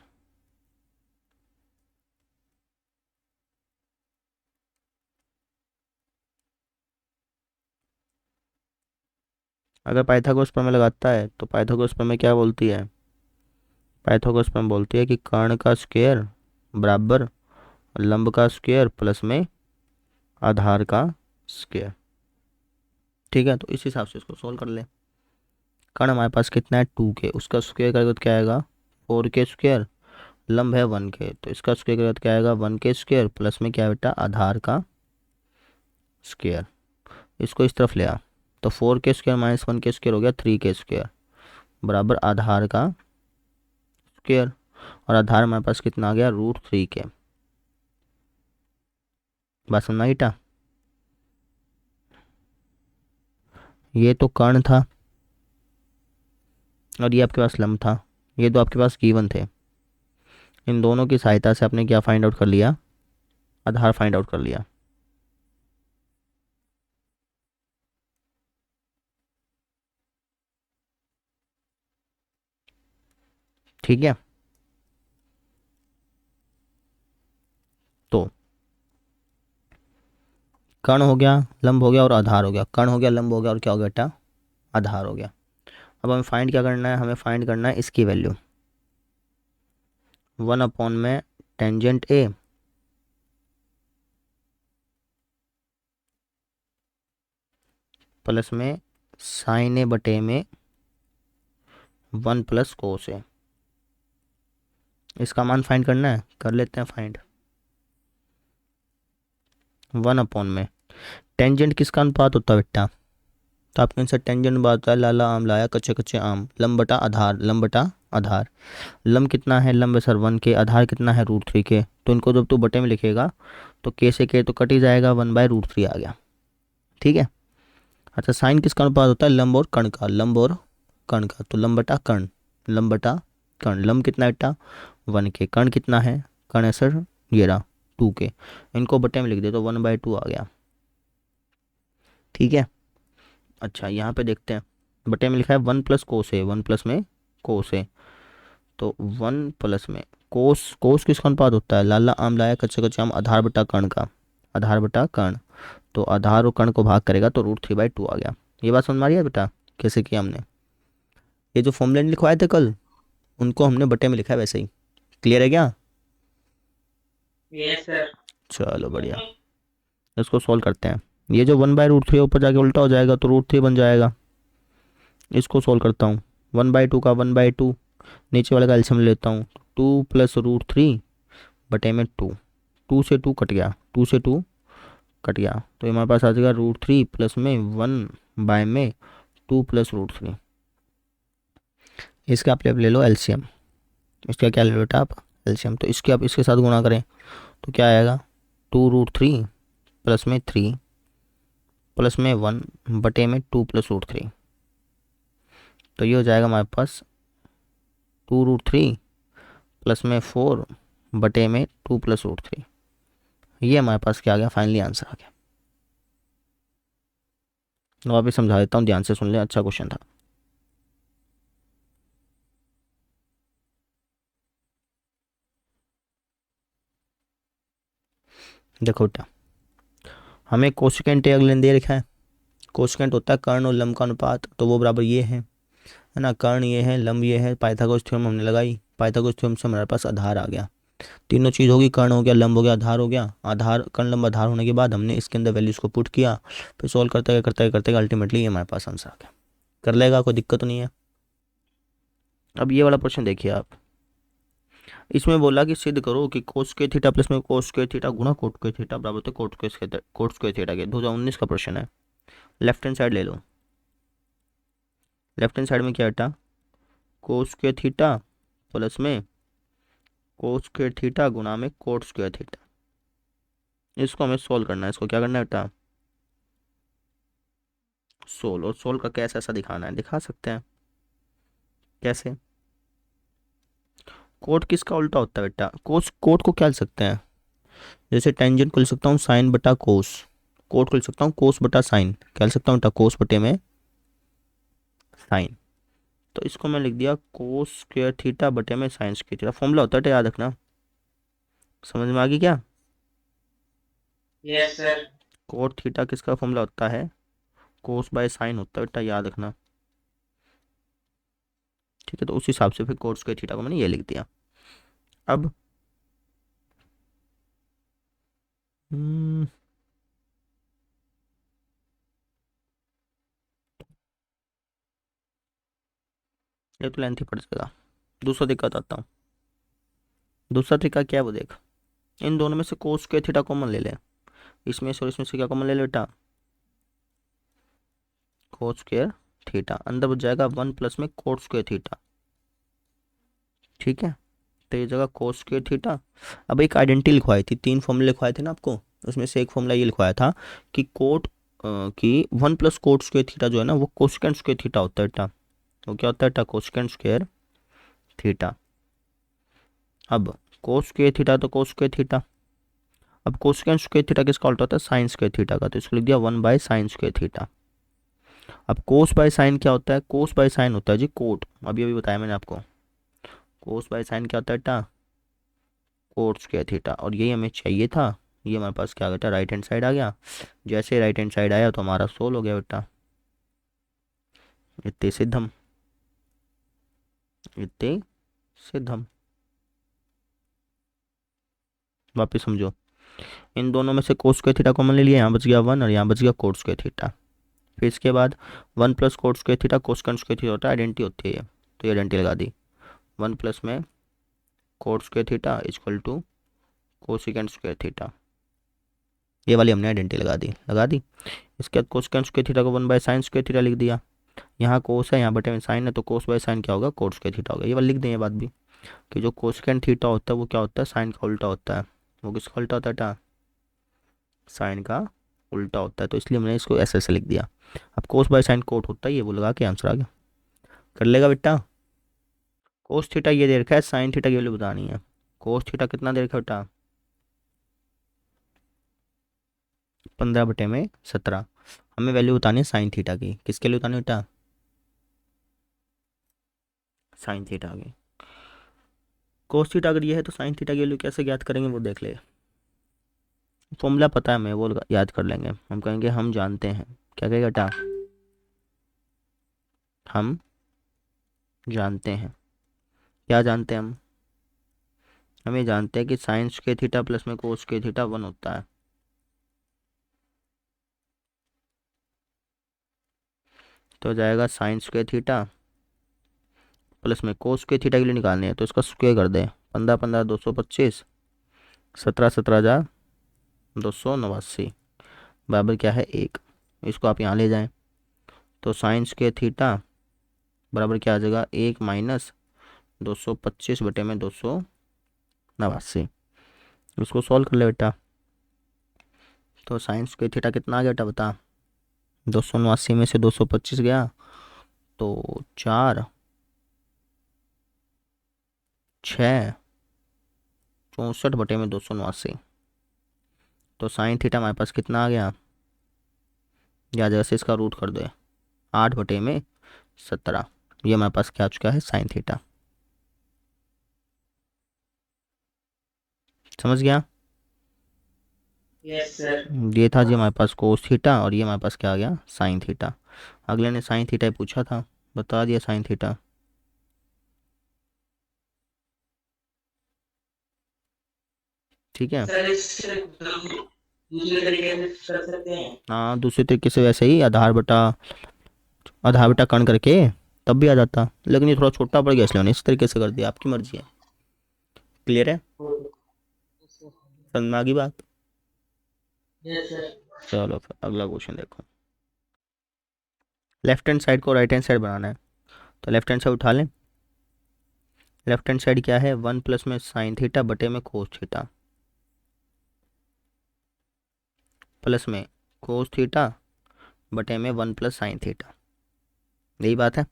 अगर पाइथागोरस प्रमेय लगाता है तो पाइथागोरस प्रमेय क्या बोलती है? पाइथागोरस प्रमेय बोलती है कि कर्ण का स्क्वायर बराबर लंब का स्क्वायर प्लस में आधार का स्क्वायर। ठीक है, तो इस हिसाब से इसको सोल्व कर ले। कर्ण हमारे पास कितना है? 2 के, उसका स्क्वायर करेगा तो क्या आएगा? 4 के स्क्वायर। लंब है 1 के, तो इसका स्क्वायर करेगा तो क्या आएगा? 1 के स्क्वायर प्लस में क्या है बेटा? आधार का स्क्वायर। इसको इस तरफ ले आ, तो 4 के स्क्वायर माइनस 1 के स्क्वायर हो गया 3 के स्क्वायर बराबर आधार का स्क्वायर। और आधार हमारे पास कितना आ गया? √3 के। बात समझना बेटा? ये तो कर्ण था और ये आपके पास लंब था, ये दो आपके पास गिवन थे। इन दोनों की सहायता से आपने क्या फाइंड आउट कर लिया, आधार फाइंड आउट कर लिया। ठीक है, तो कर्ण हो गया, लंब हो गया और आधार हो गया। कर्ण हो गया, लंब हो गया और क्या हो गया बेटा, आधार हो गया। अब हमें फाइंड क्या करना है, हमें फाइंड करना है इसकी वैल्यू 1 में टेंजेंट ए प्लस में साइन ए बटे में 1 प्लस कोस ए। इसका मान फाइंड करना है, कर लेते हैं फाइंड। 1 में टेंजेंट किसका अनुपात होता है बेटा, तो आपके आंसर टेंजेंट बात होता है लाला आम लाया कच्चे कच्चे आम, लंब बटा आधार, लंब बटा आधार। लंब कितना है, लंब है सर 1 के, आधार कितना है √3 के। तो इनको जब तू बटे में लिखेगा तो के से के तो कट ही जाएगा, 1/√3 आ गया। ठीक है। अच्छा, साइन किसका अनुपात होता है, लंब और कर्ण का, लंब और कर्ण का। तो लंब बटा कर्ण, लंब बटा कर्ण। लंब कितना है बेटा 1 के, कर्ण कितना है, कर्ण है सर ये रहा 2 के। इनको बटे में लिख दे तो 1/2 आ गया। ठीक है। अच्छा, यहाँ पे देखते हैं, बटे में लिखा है 1 प्लस कोस है, 1 प्लस में कोस है। तो 1 प्लस में कोस, कोस किसका अनुपात होता है, लाला आम लाया कच्चे कच्चे आम, आधार बटा कर्ण का, आधार बटा कर्ण। तो आधार और कर्ण को भाग करेगा तो √3/2 आ गया। ये बात समझ में आ रही है बेटा, कैसे किया हमने। ये जो फॉर्मूले लिखवाए थे कल, उनको हमने बटे में लिखा है वैसे ही। क्लियर है क्या, यस सर। चलो बढ़िया। इसको सॉल्व करते हैं। ये जो 1/√3 ऊपर जाके उल्टा हो जाएगा तो √3 बन जाएगा। इसको सॉल्व करता हूँ, 1/2 का 1/2, नीचे वाले का एलसीएम लेता हूँ, 2 प्लस √3 बटे में 2, 2 से 2 कट गया, 2 से 2 कट गया। तो हमारे पास आ जाएगा √3 प्लस में 1/2 प्लस √3। इसका आप ले लो एलसीएम, इसका क्या ले लो बेटा आप, एलसीएम। तो इसके आप इसके साथ गुणा करें तो क्या आएगा, 2√3 प्लस में 3 प्लस में 1 बटे में 2 प्लस √3। तो ये हो जाएगा हमारे पास 2√3 प्लस में 4 बटे में 2 प्लस √3। ये हमारे पास क्या आ गया, फाइनली आंसर आ गया। तो वापस समझा देता हूँ, ध्यान से सुन लें, अच्छा क्वेश्चन था। देखो बेटा, हमें कोसेकेंट अगले दे रखा है। कोसेकेंट होता है कर्ण और लंब का अनुपात, तो वो बराबर ये है ना, कर्ण ये है, लंब ये है। पाइथागोरस थ्योरम हमने लगाई, पाइथागोरस थ्योरम से हमारे पास आधार आ गया। तीनों चीज़ होगी, कर्ण हो गया, लंब हो गया, आधार हो गया। आधार कर्ण लंब आधार होने के बाद हमने इसके अंदर वैल्यूज़ को पुट किया, फिर सॉल्व करते अल्टीमेटली ये हमारे पास आंसर आ गया। कर लेगा, कोई दिक्कत तो नहीं है। अब ये वाला क्वेश्चन देखिए आप, इसमें बोला कि सिद्ध करो कि कोस के थीटा प्लस में कोस के थीटा गुणा कोट के थीटा बराबर होता है कोट स्क्वायर थीटा के। 2019 का प्रश्न है। लेफ्ट हैंड साइड ले लो, लेफ्ट हैंड साइड में क्या बेटा, कोस स्क्वायर थीटा प्लस में कोस स्क्वायर थीटा गुणा में कोट स्क्वायर थीटा। इसको हमें सोल्व करना है। इसको क्या करना है बेटा, सोल्व। और सोल्व का कैसे ऐसा दिखाना है, दिखा सकते हैं कैसे। कोट किसका उल्टा होता है बेटा, कोस, कोट को क्या लिख सकते हैं, जैसे टेंजेंट को लिख सकता हूँ साइन बटा कोस, कोट को लिख सकता हूँ कोस बटा साइन। क्या लिख सकता हूँ बेटा, कोस बटे में साइन। तो इसको मैं लिख दिया कोस स्क्वायर थीटा बटे में साइन स्क्वायर थीटा। फॉर्मूला होता है, याद रखना। समझ में आ गई क्या, यस सर। कोट थीटा किसका फॉर्मूला होता है, कोस बाय साइन होता है बेटा, याद रखना। ठीक है, तो उस हिसाब से फिर कोट स्क्वायर थीटा को मैंने ये लिख दिया। अब ये तो लेंथ ही पड़ जाएगा। दूसरा तरीका बताता हूँ। दूसरा तरीका क्या है वो देख, इन दोनों में से कोस स्क्वायर थीटा कॉमन ले ले, इसमें से और इसमें से क्या कॉमन ले ले बेटा, कोस स्क्वायर थीटा। अंदर बच जाएगा 1 प्लस में कोट स्क्वायर थीटा। ठीक है, तो ये जगह कोस स्क्वायर थीटा। अब एक आइडेंटिटी लिखवाई थी, 3 फॉर्मूले लिखवाए थे ना आपको, उसमें से एक फॉर्मूला ये लिखवाया था कि कोट कि 1 प्लस कोट स्क्वायर थीटा जो है ना, वो कोसेकेंट स्क्वायर थीटा होता है बेटा। वो क्या होता है बेटा, कोसेकेंट स्क्वायर थीटा। अब कोस स्क्वायर थीटा तो कोस स्क्वायर थीटा। अब कोसेकेंट स्क्वायर थीटा किसका उल्टा होता है? साइन स्क्वायर थीटा का, तो इसको लिख दिया 1/sin स्क्वायर थीटा। अब कोस बाय साइन क्या होता है? कोस बाय साइन होता है जी कोट, अभी अभी बताया मैंने आपको। कोस बाय साइन क्या होता है बेटा? Coat square theta. और यही हमें चाहिए था, ये हमारे पास क्या आ गया? राइट हैंड साइड आ गया। जैसे राइट हैंड साइड आया तो हमारा सोल्व हो गया बेटा। इतने सिद्धम, इतने सिद्धम। वापिस समझो, इन दोनों में से कोस स्क्वायर थीटा कॉमन ले लिया, यहाँ बच गया 1 और यहाँ बच गया कोट स्क्वायर थीटा। फिर इसके बाद 1 plus coat square theta cosecant square theta होता है, आइडेंटिटी होती है ये, तो ये आइडेंटिटी लगा दी। 1 प्लस में cot square theta equal to cosecant square theta, ये वाली हमने आइडेंटिटी लगा दी। इसके बाद कोसेकेंट स्क्वायर थीटा को 1/sin स्क्वायर थीटा लिख दिया। यहाँ कोस है, यहाँ बटे में साइन है, तो कोस बाय साइन क्या होगा? कोट स्क्वायर थीटा होगा। ये वाली लिख दें ये बात भी, कि जो कोसेकेंट थीटा होता है वो क्या होता है? साइन का उल्टा होता है। वो किसका उल्टा होता है बेटा? साइन का उल्टा होता है, तो इसलिए हमने इसको ऐसे ऐसे लिख दिया। अब कोस बाय साइन कोट होता है, ये वो लगा के आंसर आ गया। कर लेगा बेटा। कोस थीटा ये दे रखा है, साइन थीटा की वैल्यू बतानी है। कोस थीटा कितना दे रखा है बेटा? 15/17। हमें वैल्यू बतानी है साइन थीटा की। किसके लिए बतानी है बेटा? साइन थीटा की। कोस थीटा अगर ये है तो साइन थीटा की वैल्यू कैसे ज्ञात करेंगे वो देख ले। फॉर्मूला पता है हमें, वो याद कर लेंगे। हम कहेंगे हम जानते हैं, क्या कहेगा बेटा? हम जानते हैं। क्या जानते हैं हम? हम ये जानते हैं कि साइन स्क्वायर थीटा प्लस में कोस स्क्वायर थीटा 1 होता है। तो हो जाएगा साइन स्क्वायर थीटा प्लस में कोस स्क्वायर थीटा के लिए निकालने हैं, तो इसका स्क्वायर कर दें। 15 15 225, 17 17 जा 289, बराबर क्या है? 1। इसको आप यहाँ ले जाएं तो साइन स्क्वायर थीटा बराबर क्या आ जाएगा? 1 माइनस 225/289। इसको सॉल्व कर ले बेटा। तो साइन स्क्वायर थीटा कितना आ गया बेटा बता? 289 में से 225 गया तो 4 6 64/289। तो साइन थीटा हमारे पास कितना आ गया? या जैसे इसका रूट कर दे 8/17। ये हमारे पास क्या आ चुका है? Sine theta. समझ गया? Yes sir. ये था जी हमारे पास कोस थीटा, और ये हमारे पास क्या आ गया? Sine theta. अगले ने साइन थीटा ही पूछा था, बता दिया साइन थीटा। ठीक है। सर इससे दूसरे तरीके से कर सकते हैं। हाँ, दूसरे तरीके से वैसे ही आधार बटा कण करके तब भी आ जाता, लेकिन ये थोड़ा छोटा पड़ गया इसलिए मैंने इस तरीके से कर दिया। आपकी मर्जी है। क्लियर है? समझ में आ गई बात? Yes sir. चलो फिर अगला क्वेश्चन देखो। लेफ्ट हैंड साइड को राइट हैंड साइड बनाना है, तो लेफ्ट हैंड साइड उठा लें। लेफ्ट हैंड साइड क्या है? 1 प्लस में साइन थीटा बटे में कोस थीटा प्लस में कोस थीटा बटे में 1 प्लस साइन थीटा। यही बात है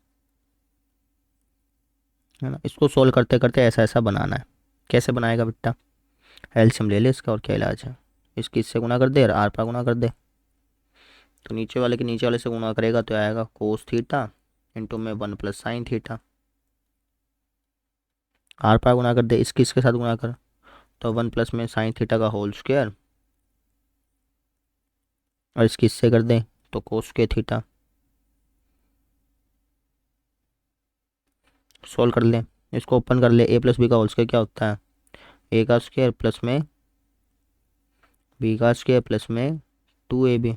ना? इसको सोल्व करते करते ऐसा ऐसा बनाना है। कैसे बनाएगा बेटा? एलसीएम ले ले इसका, और क्या इलाज है? इसकी इससे गुना कर दे और आर पर गुना कर दे, तो नीचे वाले के नीचे वाले से गुना करेगा तो आएगा कोस थीटा इंटू में 1 प्लस साइन थीटा। आर पर गुना कर दे, इसकी इसके साथ गुना कर, तो 1 प्लस में साइन थीटा का होल स्क्वायर, और इसकी इससे कर दें तो कोस स्क्वायर थीटा। सोल्व कर लें, इसको ओपन कर ले। ए प्लस बी का होल स्क्वायर क्या होता है? ए का स्क्वायर प्लस में बी का स्क्वायर प्लस में 2ab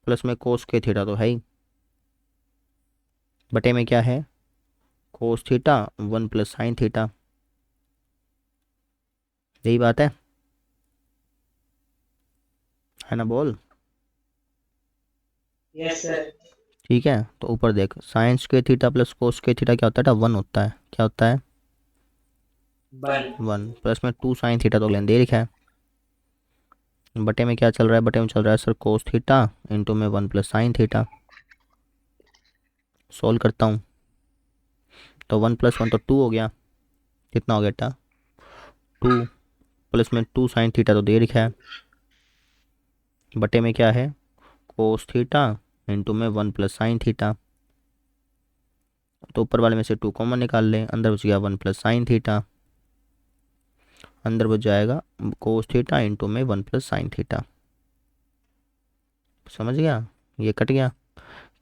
प्लस में कोस स्क्वायर थीटा तो है ही, बटे में क्या है? Cos theta 1 plus sine theta. यही बात है ना? बोल। Yes sir. ठीक है, तो ऊपर देख, sign square theta plus cos square theta क्या होता है? 1 होता है। क्या होता है? 1 प्लस में 2 साइन थीटा तो लेन दे रखा है, बटे में क्या चल रहा है? बटे में चल रहा है सर कोस थीटा इंटू में 1 प्लस साइन थीटा। सोल्व करता हूँ, तो 1 प्लस 1 तो 2 हो गया। कितना हो गया बेटा? 2 प्लस में 2 साइन थीटा तो दे रखा है, बटे में क्या है कोस थीटा इंटू में 1 प्लस साइन थीटा। तो ऊपर वाले में से 2 कॉमन निकाल लें, अंदर बच गया 1 प्लस साइन थीटा, अंदर बच जाएगा कोस थीटा इंटू में 1 प्लस साइन थीटा। समझ गया, ये कट गया,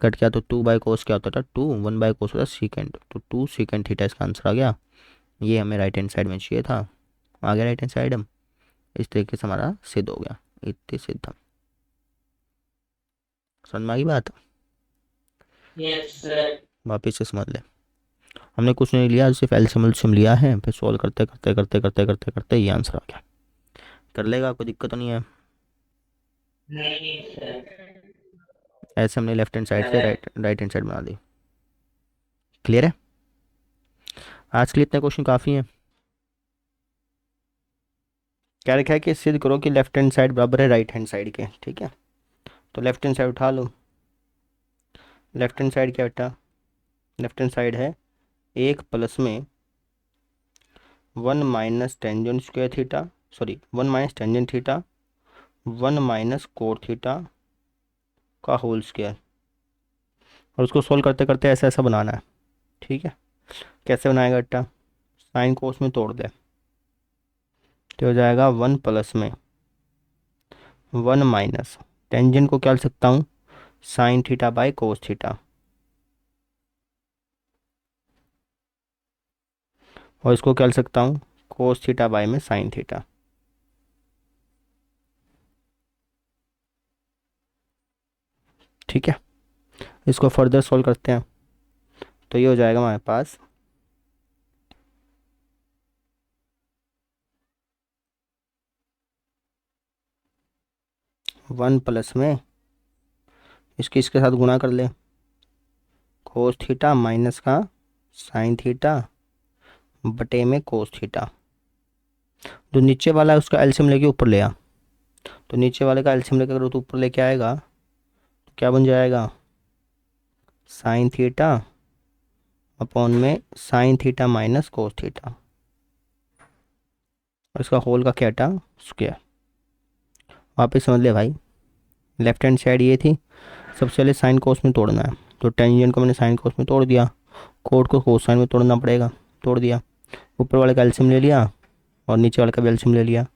कट गया तो 2 बाई कोस क्या होता था 2, 1 बाई कोस होता सीकेंड, तो 2 सीकेंड थीटा इसका आंसर आ गया। ये हमें राइट हैंड साइड में चाहिए था, आ गया राइट हैंड साइड। हम इस तरीके से हमारा सिद्ध हो गया, इतने सिद्ध। समझ में आ गई बात? Yes sir. वापिस से समझ ले, हमने कुछ नहीं लिया, सिर्फ एलसीएम एलसीएम लिया है, फिर सॉल्व करते करते करते करते करते करते ये आंसर आ गया। कर लेगा, कोई दिक्कत तो नहीं है? नहीं सर। ऐसे हमने लेफ्ट हैंड साइड से राइट हैंड साइड बना दी। क्लियर है? आज के लिए इतने क्वेश्चन काफ़ी हैं। क्या लिखा है कि सिद्ध करो कि लेफ्ट हैंड साइड बराबर है राइट हैंड साइड के। ठीक है, तो लेफ्ट हैंड साइड उठा लो। लेफ्ट हैंड साइड क्या बेटा, लेफ्ट हैंड साइड है 1 प्लस में 1 minus tangent square theta, sorry 1 minus tangent theta 1 minus cot theta का होल स्क्वायर, और उसको सोल्व करते करते ऐसा ऐसा बनाना है। ठीक है, कैसे बनाएगा बेटा, साइन कोस में तोड़ दे, तो हो जाएगा 1 प्लस में 1 माइनस टेंजेंट को क्या लिख सकता हूँ sine theta by cos theta, और इसको क्या लिख सकता हूँ कोस थीटा बाई में साइन थीटा। ठीक है, इसको फर्दर सोल्व करते हैं, तो ये हो जाएगा हमारे पास 1 प्लस में इसके साथ गुणा कर ले, कोस थीटा माइनस का साइन थीटा बटे में कोस थीटा। जो नीचे वाला है उसका एलसीएम लेके ऊपर ले आ, तो नीचे वाले का एलसीएम लेकर अगर तो ऊपर लेके आएगा तो क्या बन जाएगा साइन थीटा अपॉन में sine theta minus cos theta, और इसका होल का क्या था स्क्वायर। वापस समझ ले भाई, लेफ्ट हैंड साइड ये थी, सबसे पहले साइन कोस में तोड़ना है, तो टेंजेंट को मैंने साइन कोस में तोड़ दिया, कोट को कोसाइन में तोड़ना पड़ेगा, तोड़ दिया, ऊपर वाले का एलसीएम ले लिया और नीचे वाले का भी एलसीएम ले लिया।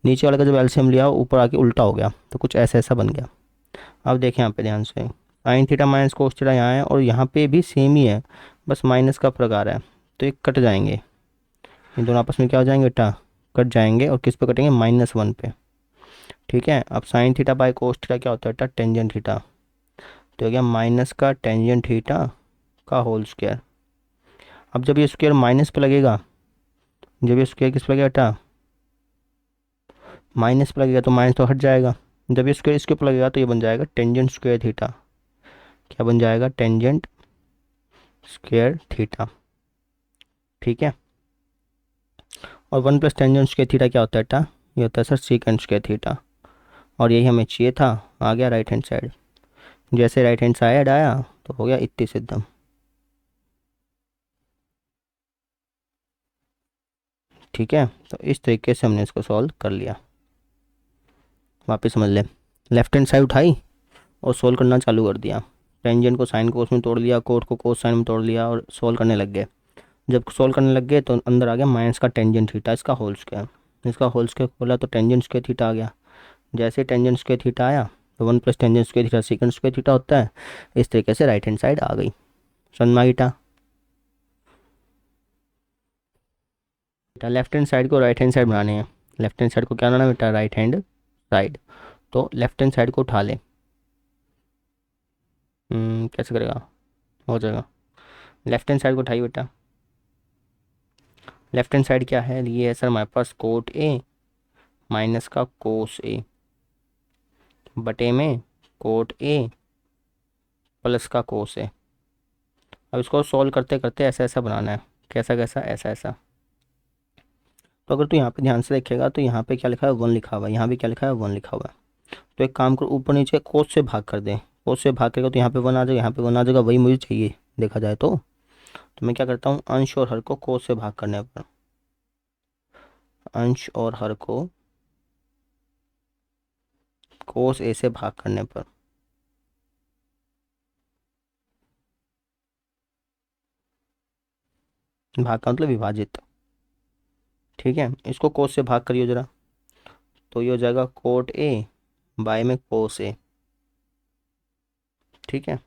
नीचे वाले का जब एलसीएम लिया ऊपर आके उल्टा हो गया, तो कुछ ऐसा ऐसा बन गया। अब देखें यहाँ पे ध्यान से, sine theta minus cos theta यहाँ है और यहाँ पे भी सेम ही है, बस माइनस का फर्क आ रहा है, तो ये कट जाएंगे, ये दोनों आपस में क्या हो जाएंगे बेटा कट जाएंगे, और किस पे कटेंगे -1 पे। ठीक है, अब sine theta by cos theta क्या होता है बेटा टेंजेंट थीटा, तो हो गया माइनस का टेंजेंट थीटा का होल स्क्वायर। अब जब ये स्क्वायर माइनस पे लगेगा, जब ये स्क्वायर किस पे लगेगा बेटा माइनस पे लगेगा, तो माइनस तो हट जाएगा, जब ये स्क्वायर इसके ऊपर लगेगा तो ये बन जाएगा टेंजेंट स्क्वायर थीटा। क्या बन जाएगा टेंजेंट स्क्वायर थीटा। ठीक है, और 1 प्लस टेंजेंट स्क्वायर थीटा क्या होता है बेटा, ये होता है सर सीकेंट स्क्वायर थीटा, और यही हमें चाहिए था, आ गया राइट हैंड साइड। जैसे राइट हैंड साइड आया तो हो गया इतनी सिद्धम। ठीक है, तो इस तरीके से हमने इसको सॉल्व कर लिया। वापस समझ ले, लेफ्ट हैंड साइड उठाई और सोल्व करना चालू कर दिया, टेंजेंट को साइन कोस में तोड़ लिया, कोट को कोस साइन में तोड़ लिया और सोल्व करने लग गए। जब सोल्व करने लग गए तो अंदर आ गया माइनस का टेंजेंट थीटा, इसका होल स्क्वायर, इसका होल स्क्वायर खोला तो टेंजेंट स्क्वायर थीटा आ गया। जैसे टेंजेंट स्क्वायर थीटा आया तो 1 plus tangent square theta second square theta होता है, इस तरीके से राइट हैंड साइड आ गई। समझ में आ गई बेटा, लेफ्ट हैंड साइड को राइट हैंड साइड बनाने हैं, लेफ्ट हैंड साइड को क्या बनाना है बेटा राइट हैंड साइड, तो लेफ्ट हैंड साइड को उठा ले। कैसे करेगा, हो जाएगा, लेफ्ट हैंड साइड को उठाइए बेटा। लेफ्ट हैंड साइड क्या है, ये है सर हमारे पास कोट ए माइनस का कोस ए बटे में कोट ए प्लस का कोस ए। अब इसको सॉल्व करते करते ऐसा ऐसा बनाना है, कैसा कैसा ऐसा ऐसा। तो अगर तू यहाँ पे ध्यान से देखेगा तो यहाँ पे क्या लिखा है 1 लिखा हुआ है, यहाँ भी क्या लिखा है 1 लिखा हुआ है। तो एक काम कर ऊपर नीचे कोस से भाग कर दे, कोस से भाग करेगा तो यहाँ पे 1 आ जाएगा, यहाँ पे 1 आ जाएगा, वही मुझे चाहिए देखा जाए तो मैं क्या करता हूँ अंश और हर को कोस से भाग करने पर अंश और हर को कोस ए से भाग करने पर, भाग का मतलब विभाजित, ठीक है। इसको कोस से भाग करिए जरा, तो ये हो जाएगा कोट ए बाय में कोस ए, ठीक है।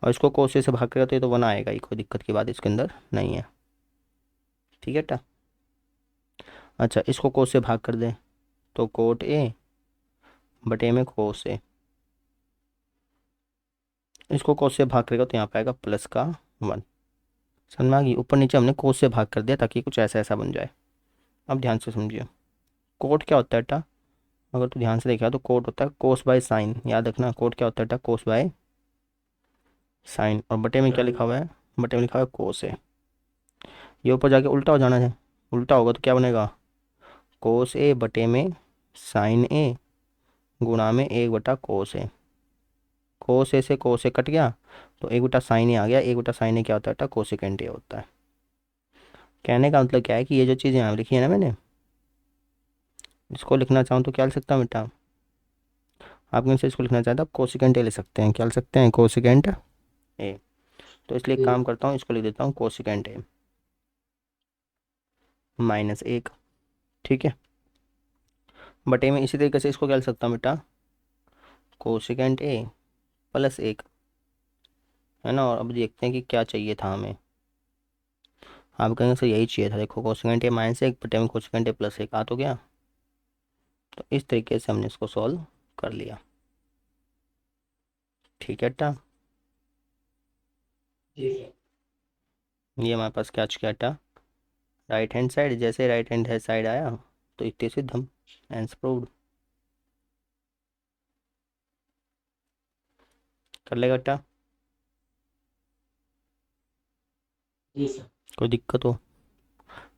और इसको कोस ए से भाग करेगा तो ये तो 1 आएगा ही, कोई दिक्कत की बात इसके अंदर नहीं है, ठीक है टा। अच्छा, इसको कोस से भाग कर दें तो कोट ए बटे में कोस ए, इसको कोस से भाग करेगा तो यहाँ पे आएगा प्लस का 1। समझ में आ गई, ऊपर नीचे हमने कोस से भाग कर दिया ताकि कुछ ऐसा ऐसा बन जाए। अब ध्यान से समझिए, कोट क्या होता है टा, अगर तू ध्यान से देखा तो कोट होता है कोस बाय साइन, याद रखना कोट क्या होता है टा, कोस बाय साइन। और बटे में क्या लिखा हुआ है, बटे में लिखा हुआ है कोस है। ये ऊपर जाके उल्टा हो जाना है, उल्टा होगा तो क्या बनेगा, कोस ए बटे में साइन ए गुणा में 1/कोस ए। कोस ए से कोस ए कट गया तो 1/साइन ए आ गया, 1/साइन ए क्या होता है, कोसेकेंट ए होता है। कहने का मतलब क्या है कि ये जो चीज़ यहाँ लिखी है ना मैंने, इसको लिखना चाहूँ तो क्या लिख सकता हूँ बेटा, आप कहीं से इसको लिखना चाहते हैं आप कोसेकेंट ए लिख सकते हैं, क्या लिख सकते हैं, कोसेकेंट ए। तो इसलिए एक काम करता हूँ, इसको लिख देता हूँ कोसेकेंट ए -1, ठीक है। बटे में इसी तरीके से इसको क्या लिख सकता हूँ बेटा, कोसेकेंट ए +1, है ना। और अब देखते हैं कि क्या चाहिए था हमें, आप कहेंगे सर यही चाहिए था, देखो कोसेकेंट ए -1 बटे में कोसेकेंट ए +1 आ तो गया। तो इस तरीके से हमने इसको सॉल्व कर लिया, ठीक है टा। ये हमारे पास क्या क्या टा, राइट हैंड साइड, जैसे राइट हैंड साइड आया तो इतने से धम आंसर प्रूव्ड, कर लेगा टा, कोई दिक्कत हो।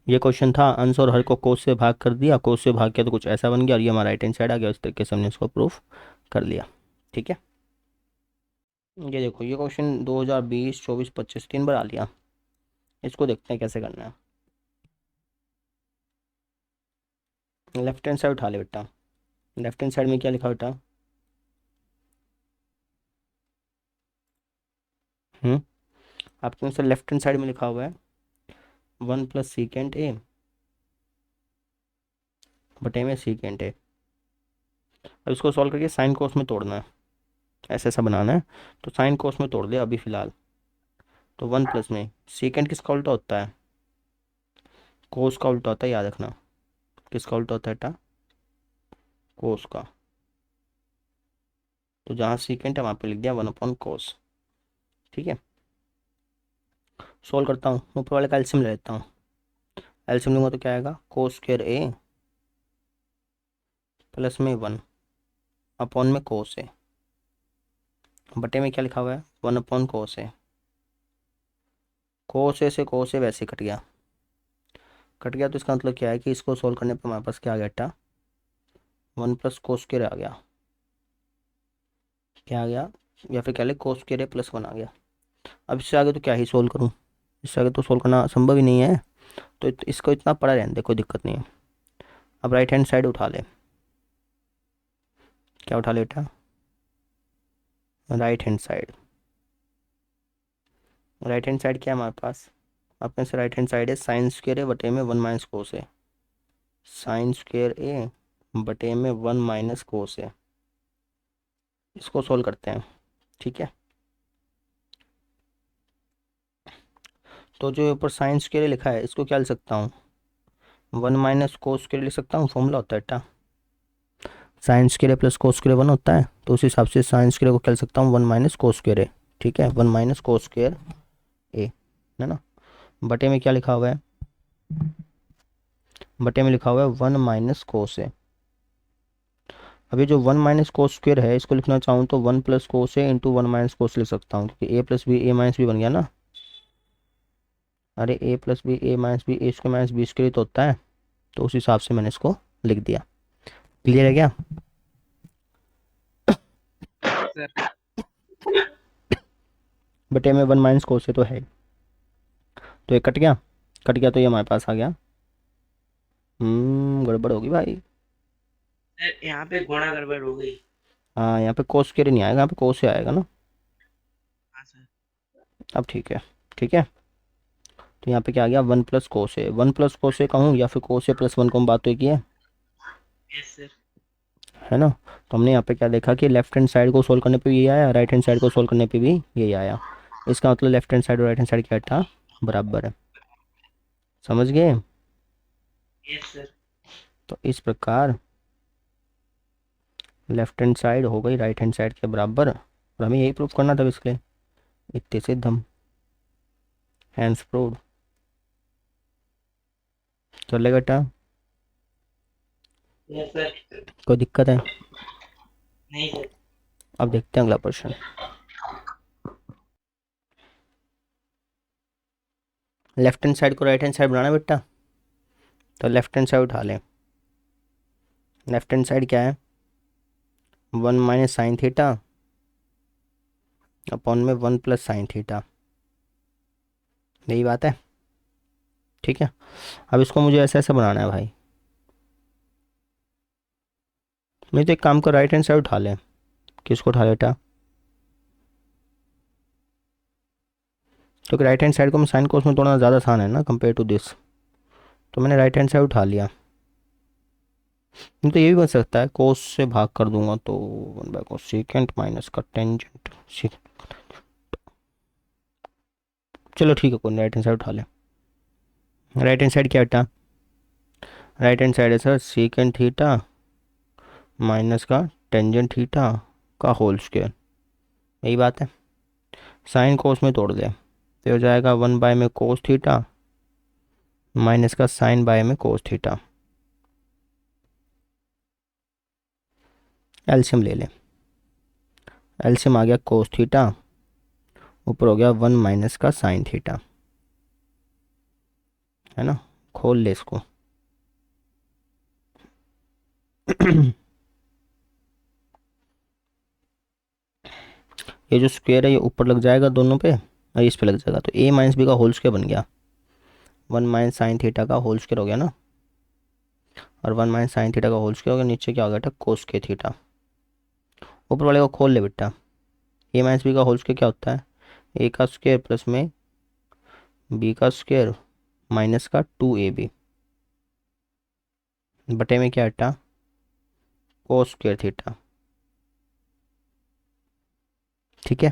ये क्वेश्चन था, अंश और हर को कोस से भाग कर दिया, कोस से भाग किया तो कुछ ऐसा बन गया और ये हमारा राइट हैंड साइड आ गया, इस तरीके से हमने इसको प्रूफ कर लिया, ठीक है। ये देखो, ये क्वेश्चन 2020, 24, 25 3 बार आ लिया। इसको देखते हैं कैसे करना है। लेफ्ट हैंड साइड उठा ले बेटा, लेफ्ट हैंड साइड में क्या लिखा बेटा, आपके आंसर लेफ्ट हैंड साइड में लिखा हुआ है 1 + सेकेंट ए बटे में सेकेंट ए। अब इसको सॉल्व करके साइन कोस में तोड़ना है, ऐसा ऐसा बनाना है। तो साइन कोस में तोड़ दिया अभी फिलहाल, तो 1 प्लस में सेकेंड किसका उल्टा होता है, कोस का उल्टा होता है, याद रखना। किसका उल्टा होता है बेटा, कोस का। तो जहाँ सेकेंड है वहाँ पे लिख दिया 1/कोस, ठीक है। सोल्व करता हूँ, ऊपर वाले का एल्सियम ले लेता हूँ, एल्सियम लूँगा तो क्या आएगा, कोस स्क्वायर ए प्लस में 1/कोस ए, बटे में क्या लिखा हुआ है 1/कोस ए। कोस ए से कोस ए वैसे कट गया, कट गया तो इसका मतलब क्या है कि इसको सोल्व करने पर हमारे पास क्या आ गया बेटा, 1 + कोस स्क्वायर आ गया, क्या आ गया, या फिर क्या ले कोस स्क्वायर ए +1 आ गया। अब इससे आगे तो क्या ही सोल्व करूँ, इससे आगे तो सोल्व करना संभव ही नहीं है, तो इसको इतना पड़ा रहने दे, कोई दिक्कत नहीं है। अब राइट हैंड साइड उठा ले, क्या उठा ले बेटा, right hand side. Right hand side क्या है हमारे पास, अपने से राइट हैंड साइड है साइन स्क्वायर ए बटे में 1 - कोस ए, साइन स्क्वायर ए बटे में 1 - कोस ए। इसको सोल्व करते हैं, ठीक है। तो जो ऊपर साइन स्क्वायर लिखा है इसको क्या लिख सकता हूँ, 1 - कोस स्क्वायर लिख सकता हूँ, फॉर्मूला होता है बेटा, sine square plus cos square 1 होता है, तो उस हिसाब से साइन स्क्वायर को क्या लिख सकता हूँ 1 - कोस स्क्वायर ए, ठीक है, 1 - कोस स्क्वायर ए, है ना। बटे में क्या लिखा हुआ है, बटे में लिखा हुआ है 1 - कोस ए। अभी जो 1 - कोस स्क्वायर है इसको लिखना चाहूँ तो 1 + कोस ए इंटू 1 - कोस लिख सकता हूँ, क्योंकि a + b बन गया ना। अरे a + b a - b तो होता है, तो उस हिसाब से मैंने इसको लिख दिया। क्लियर है क्या, सर बटे में 1 - कोस ए तो है, तो ये कट गया, कट गया तो ये हमारे पास आ गया गड़बड़ होगी भाई। सर यहाँ पे गुणा गड़बड़ हो गई। हाँ, यहाँ पे कोस के नहीं आएगा, यहाँ पे कोस से आएगा ना। हाँ सर। अब ठीक है। ठीक है, तो यहाँ पे क्या आ गया, वन प्लस कोस ए, वन प्लस कोस ए कहूँ या फिर कोस ए प्लस वन को हम बात तो एक ही यस सर। है ना। तो हमने यहाँ पे क्या देखा कि लेफ्ट हैंड साइड को सोल्व करने पे भी ये आया, राइट हैंड साइड को सोल्व करने पे भी यही आया। इसका मतलब लेफ्ट हैंड साइड और राइट हैंड साइड क्या था, बराबर है। समझ गए। Yes sir. तो इस प्रकार लेफ्ट हैंड साइड हो गई राइट हैंड साइड के बराबर, और हमें यही प्रूव करना था इसके लिए। इतने सिद्धम, हैंड्स प्रूव्ड। कर ले बेटा, यस सर। कोई दिक्कत है। नहीं सर। अब देखते हैं अगला क्वेश्चन। लेफ्ट हैंड साइड को राइट हैंड साइड बनाना है बेटा, तो लेफ्ट हैंड साइड उठा लें। लेफ्ट हैंड साइड क्या है, one minus sine theta upon में वन प्लस साइन थीटा, यही बात है। ठीक है, अब इसको मुझे ऐसे ऐसे बनाना है भाई। नहीं तो एक काम कर, राइट हैंड साइड उठा लें। किसको उठा लेटा, क्योंकि राइट हैंड साइड को मैं साइन को उसमें तोड़ना ज़्यादा आसान है ना कंपेयर टू दिस, तो मैंने राइट हैंड साइड उठा लिया। नहीं तो ये भी बन सकता है, कोस से भाग कर दूंगा तो one by cos secant minus का टेंजेंट। चलो ठीक है, कोई राइट हैंड साइड उठा ले। राइट हैंड साइड क्या बेटा, राइट हैंड साइड है सर सीकेंट थीटा माइनस का टेंजेंट थीटा का होल स्क्वायर, यही बात है। साइन कोस में तोड़ दे तो हो जाएगा वन बाय में कोस थीटा माइनस का साइन बाय में कोस थीटा। एलसीएम ले लें, एलसीएम आ गया कोस थीटा, ऊपर हो गया वन माइनस का साइन थीटा, है ना। खोल ले इसको। ये जो स्क्वायर है ये ऊपर लग जाएगा दोनों पे और इस पे लग जाएगा, तो ए माइनस बी का होल स्क्वायर बन गया, वन माइनस साइन थीटा का होल स्क्वायर हो गया ना। और वन माइनस साइन थीटा का होल स्क्वायर हो गया, नीचे क्या हो गया था, कोस के थीटा। ऊपर वाले को खोल ले बेटा, ए माइनस बी का होल स्क्वायर क्या होता है, ए का स्क्वायर प्लस में बी का स्क्वायर माइनस का टू ए बी, बटे में क्या हटा, कोस स्क्वायर थीटा। ठीक है,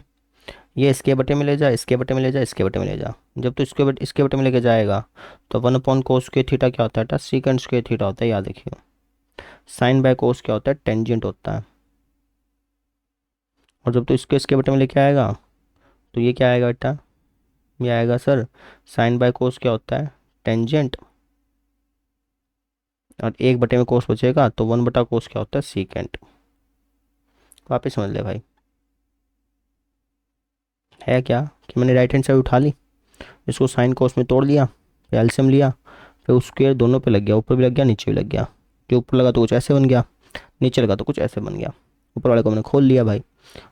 ये इसके बटे में ले जा, इसके बटे में ले जा, इसके बटे में ले जा। जब तो इसके बटे में लेके जाएगा तो one upon cos square theta क्या होता है, सीकेंड स्क्वायर थीटा होता है, याद रखिए। साइन बाय कोस क्या होता है, टेंजेंट होता है। और जब तो इसके बटे में लेके आएगा तो ये क्या आएगा बेटा, ये आएगा सर साइन बाय कोस क्या होता है, टेंजेंट। और एक बटे में कोस बचेगा तो वन बटा कोस क्या होता है, सीकेंट। वापस समझ ले भाई, है क्या कि मैंने राइट हैंड साइड उठा ली, इसको साइन कोस में तोड़ लिया, फिर एलसीएम लिया, फिर उस स्क्वायर दोनों पे लग गया, ऊपर भी लग गया नीचे भी लग गया। जो ऊपर लगा तो कुछ ऐसे बन गया, नीचे लगा तो कुछ ऐसे बन गया। ऊपर वाले को मैंने खोल लिया भाई,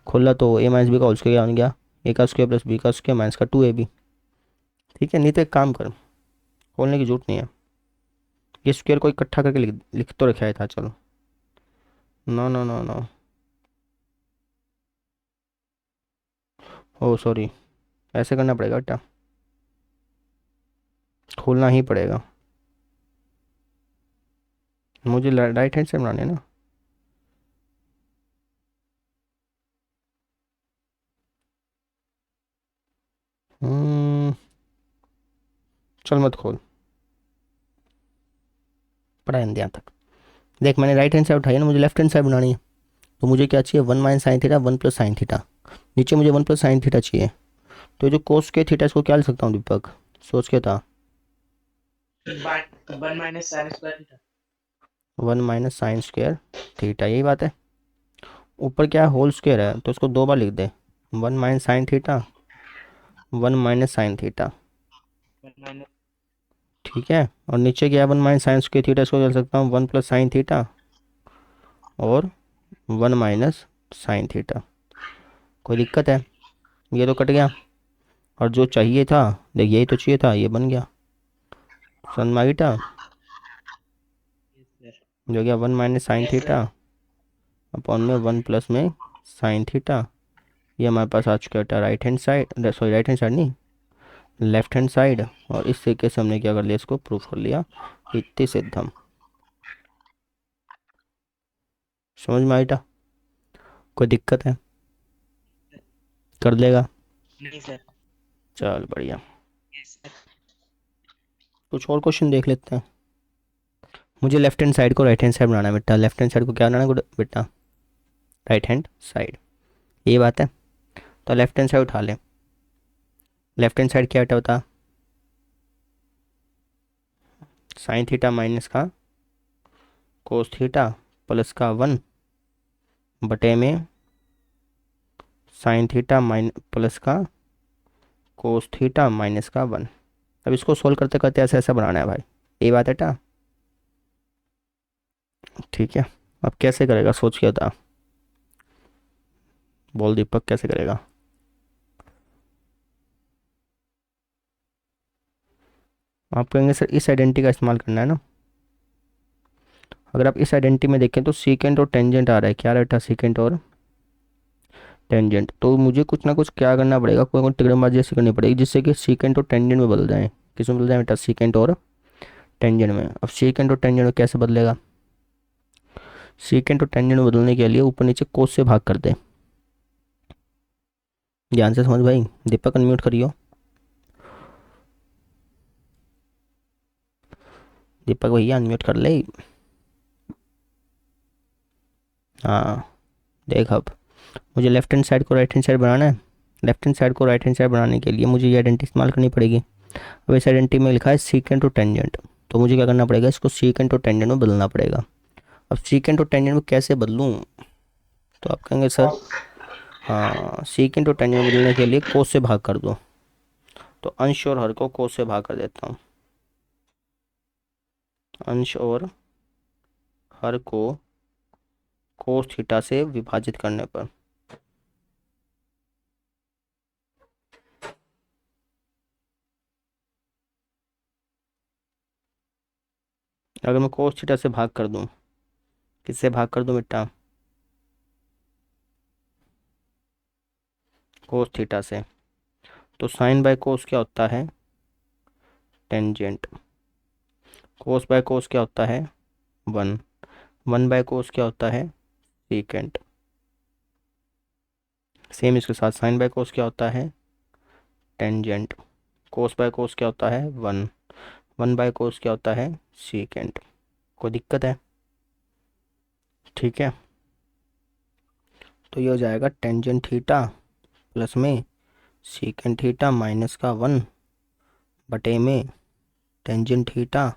खोला तो ए माइनस बी का होल स्क्वायर बन गया, ए का स्क्वायर प्लस बी का स्क्वायर माइनस का टू ए बी। ठीक है, नहीं तो एक काम कर, खोलने की जरूरत नहीं है, ये स्क्वायर को इकट्ठा करके लिख तो रखा था, चलो। नो नो नो नो, ओ सॉरी, ऐसे करना पड़ेगा बेटा, खोलना ही पड़ेगा, मुझे राइट हैंड से बनाने हैं ना। चल मत खोल, पढ़ा है यहाँ तक। देख मैंने राइट हैंड साइड उठाई है ना, मुझे लेफ्ट हैंड साइड बनानी है, तो मुझे क्या चाहिए, one minus sine theta one plus sine theta, नीचे मुझे वन प्लस साइन थीटा चाहिए। तो ये जो कोस के थीटा इसको क्या लिख सकता हूँ दीपक, सोच के था, one minus sine square theta. One minus sine square theta, यही बात है। ऊपर क्या है, होल स्क्वायर है, तो इसको दो बार लिख दे, one minus sine theta one minus sine theta. One minus. ठीक है, और नीचे क्या है, one minus sine square theta, इसको चल सकता हूँ वन प्लस साइन थीटा और वन माइनस साइन थीटा। कोई दिक्कत है, ये तो कट गया। और जो चाहिए था, देख यही तो चाहिए था, ये बन गया सन माइटा। जो गया 1 minus sine Yes, sir. Theta upon में 1 प्लस में साइन थीटा। ये हमारे पास आ चुका है right hand side, sorry right hand side नहीं, लेफ्ट हैंड साइड। और इस तरीके से हमने क्या कर लिया, इसको प्रूफ कर लिया इति सिद्धम। समझ में आईटा? कोई दिक्कत है? कर लेगा? नहीं सर। चल बढ़िया। Yes, sir. कुछ और क्वेश्चन देख लेते हैं। मुझे लेफ्ट हैंड साइड को राइट हैंड साइड बनाना है बेटा। लेफ्ट हैंड साइड को क्या बनाना है बेटा? Right hand side. ये बात है। तो लेफ्ट हैंड साइड उठा ले। लेफ्ट हैंड साइड क्या बेटा बता? साइन थीटा माइनस का कोस थीटा प्लस का 1 बटे में साइन थीटा प्लस का कोस थीटा माइनस का 1। अब इसको सोल्व करते करते ऐसा ऐसा बनाना है भाई। ये बात है बेटा? ठीक है। अब कैसे करेगा सोच के बता। बोल दीपक, कैसे करेगा? आप कहेंगे सर इस आइडेंटिटी का इस्तेमाल करना है ना। अगर आप इस आइडेंटिटी में देखें तो सीकेंट और टेंजेंट आ रहा है। क्या रहता? सीकेंट और टेंजेंट। तो मुझे कुछ ना कुछ क्या करना पड़ेगा, कोई कोई ट्रिग्नोमेट्री ऐसी करनी पड़ेगी जिससे कि सीकेंट और टेंजेंट में बदल जाए। किस में बदल जाए बेटा? सीकेंट और टेंजेंट में। अब सीकेंट और टेंजेंट में कैसे बदलेगा? सीकेंट और टेंजेंट में बदलने के लिए ऊपर नीचे कोस से भाग कर दे। ध्यान से समझ भाई। दीपक अनम्यूट करियो। दीपक भैया अनम्यूट कर ले। हाँ देख, अब मुझे लेफ्ट हैंड साइड को राइट हैंड साइड बनाना है। लेफ्ट हैंड साइड को राइट हैंड साइड बनाने के लिए मुझे ये आइडेंटिटी इस्तेमाल करनी पड़ेगी। अब इस आइडेंटिटी में लिखा है सीकेंट और टेंजेंट, तो मुझे क्या करना पड़ेगा, इसको सीकेंट और टेंजेंट में बदलना पड़ेगा। अब सीकेंट और टेंजेंट में कैसे बदलूँ? तो आप कहेंगे सर हाँ, सीकेंट और टेंजेंट में बदलने के लिए कोस से भाग कर दो। तो अंश और हर को कोस से भाग कर देता हूँ। अंश और हर को कोस थीटा से विभाजित करने पर अगर मैं कोस थीटा से भाग कर दूं, किससे भाग कर दूं बेटा? कोस थीटा से। तो साइन बाय कोस क्या होता है? टेंजेंट। कोस बाय कोस क्या होता है? 1। 1 बाय कोस क्या होता है? सीकेंट। सेम इसके साथ साइन बाय कोस क्या होता है? टेंजेंट। कोस बाय कोस क्या होता है? 1। 1 बाय कोस क्या होता है? सीकेंट। कोई दिक्कत है? ठीक है। तो ये हो जाएगा टेंजेंट थीटा प्लस में सीकेंट थीटा माइनस का 1 बटे में टेंजेंट थीटा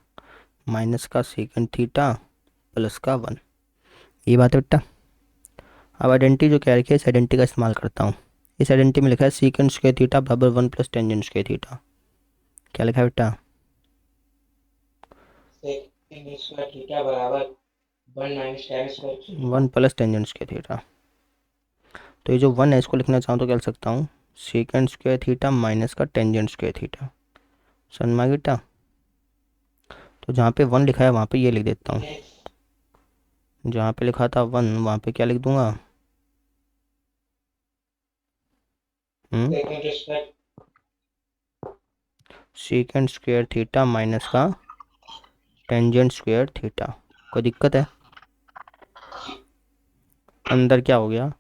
माइनस का सीकेंट थीटा प्लस का 1। ये बात है बेटा। अब आइडेंटिटी जो क्या रखी है, इस आइडेंटिटी का इस्तेमाल करता हूँ। इस आइडेंटिटी में लिखा है सीकेंट स्क्वायर थीटा बराबर 1 प्लस टेंजेंट स्क्वायर थीटा। क्या लिखा है बेटा? सेकंड स्क्वायर थीटा बराबर 1 minus tan square 1 plus tangent square theta. तो ये जो 1 है इसको लिखना चाहूँ तो क्या लिख सकता हूँ? सीकेंट स्क्वायर थीटा माइनस का टेंजेंट स्क्वायर थीटा। समझ में आ गया बेटा? तो जहाँ पे 1 लिखा है वहाँ पे ये लिख देता हूँ। जहाँ पे लिखा था 1 वहाँ पे क्या लिख दूंगा? Second square secant square theta minus का टेंजेंट स्क्वायर थीटा। कोई दिक्कत है? अंदर क्या हो गया?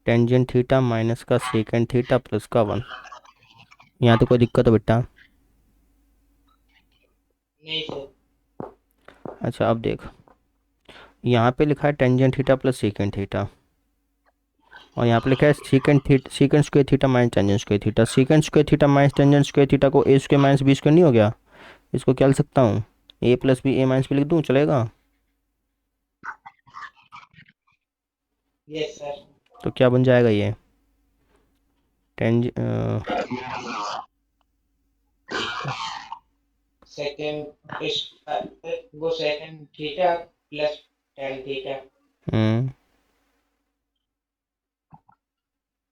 टेंजेंट थीटा माइनस का सीकेंट थीटा प्लस का 1। यहाँ तो कोई दिक्कत है बेटा? नहीं सर। अच्छा अब देख, यहाँ पे लिखा है tangent theta plus secant theta, और यहाँ पे लिखा है secant square theta minus tangent square theta. Secant square theta minus tangent square theta को ए स्क्वायर माइनस बी स्क्वायर नहीं हो गया? इसको क्या लिख सकता हूँ? ए plus B, A minus B लिख दूँ, चलेगा? Yes sir. तो क्या बन जाएगा ये? टेंज सेकंड वो second theta plus tan theta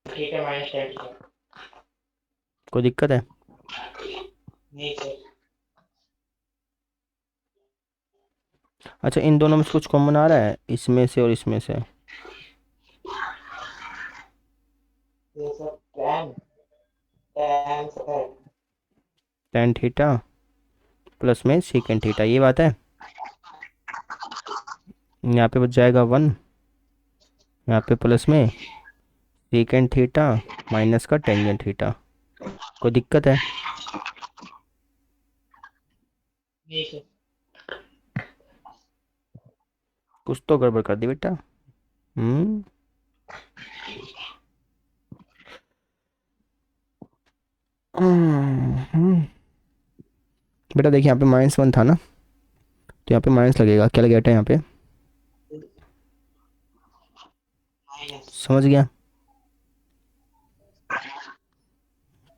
theta minus tan theta. कोई दिक्कत है? नहीं सर। अच्छा, इन दोनों में से कुछ कॉमन आ रहा है, इसमें से और इसमें से? ये sir tan tan square tan theta plus में सेकेंड थीटा, ये बात है। यहाँ पे बच जाएगा 1, यहाँ पे प्लस में सेकेंड थीटा माइनस का टेंजेंट थीटा। कोई दिक्कत है? नहीं सर। कुछ तो गड़बड़ कर दी बेटा। हम्म हम्म। बेटा देखिए, यहाँ पे -1 था ना, तो यहाँ पे माइनस लगेगा। क्या लगेगा बेटा यहाँ पे? माइनस। समझ गया?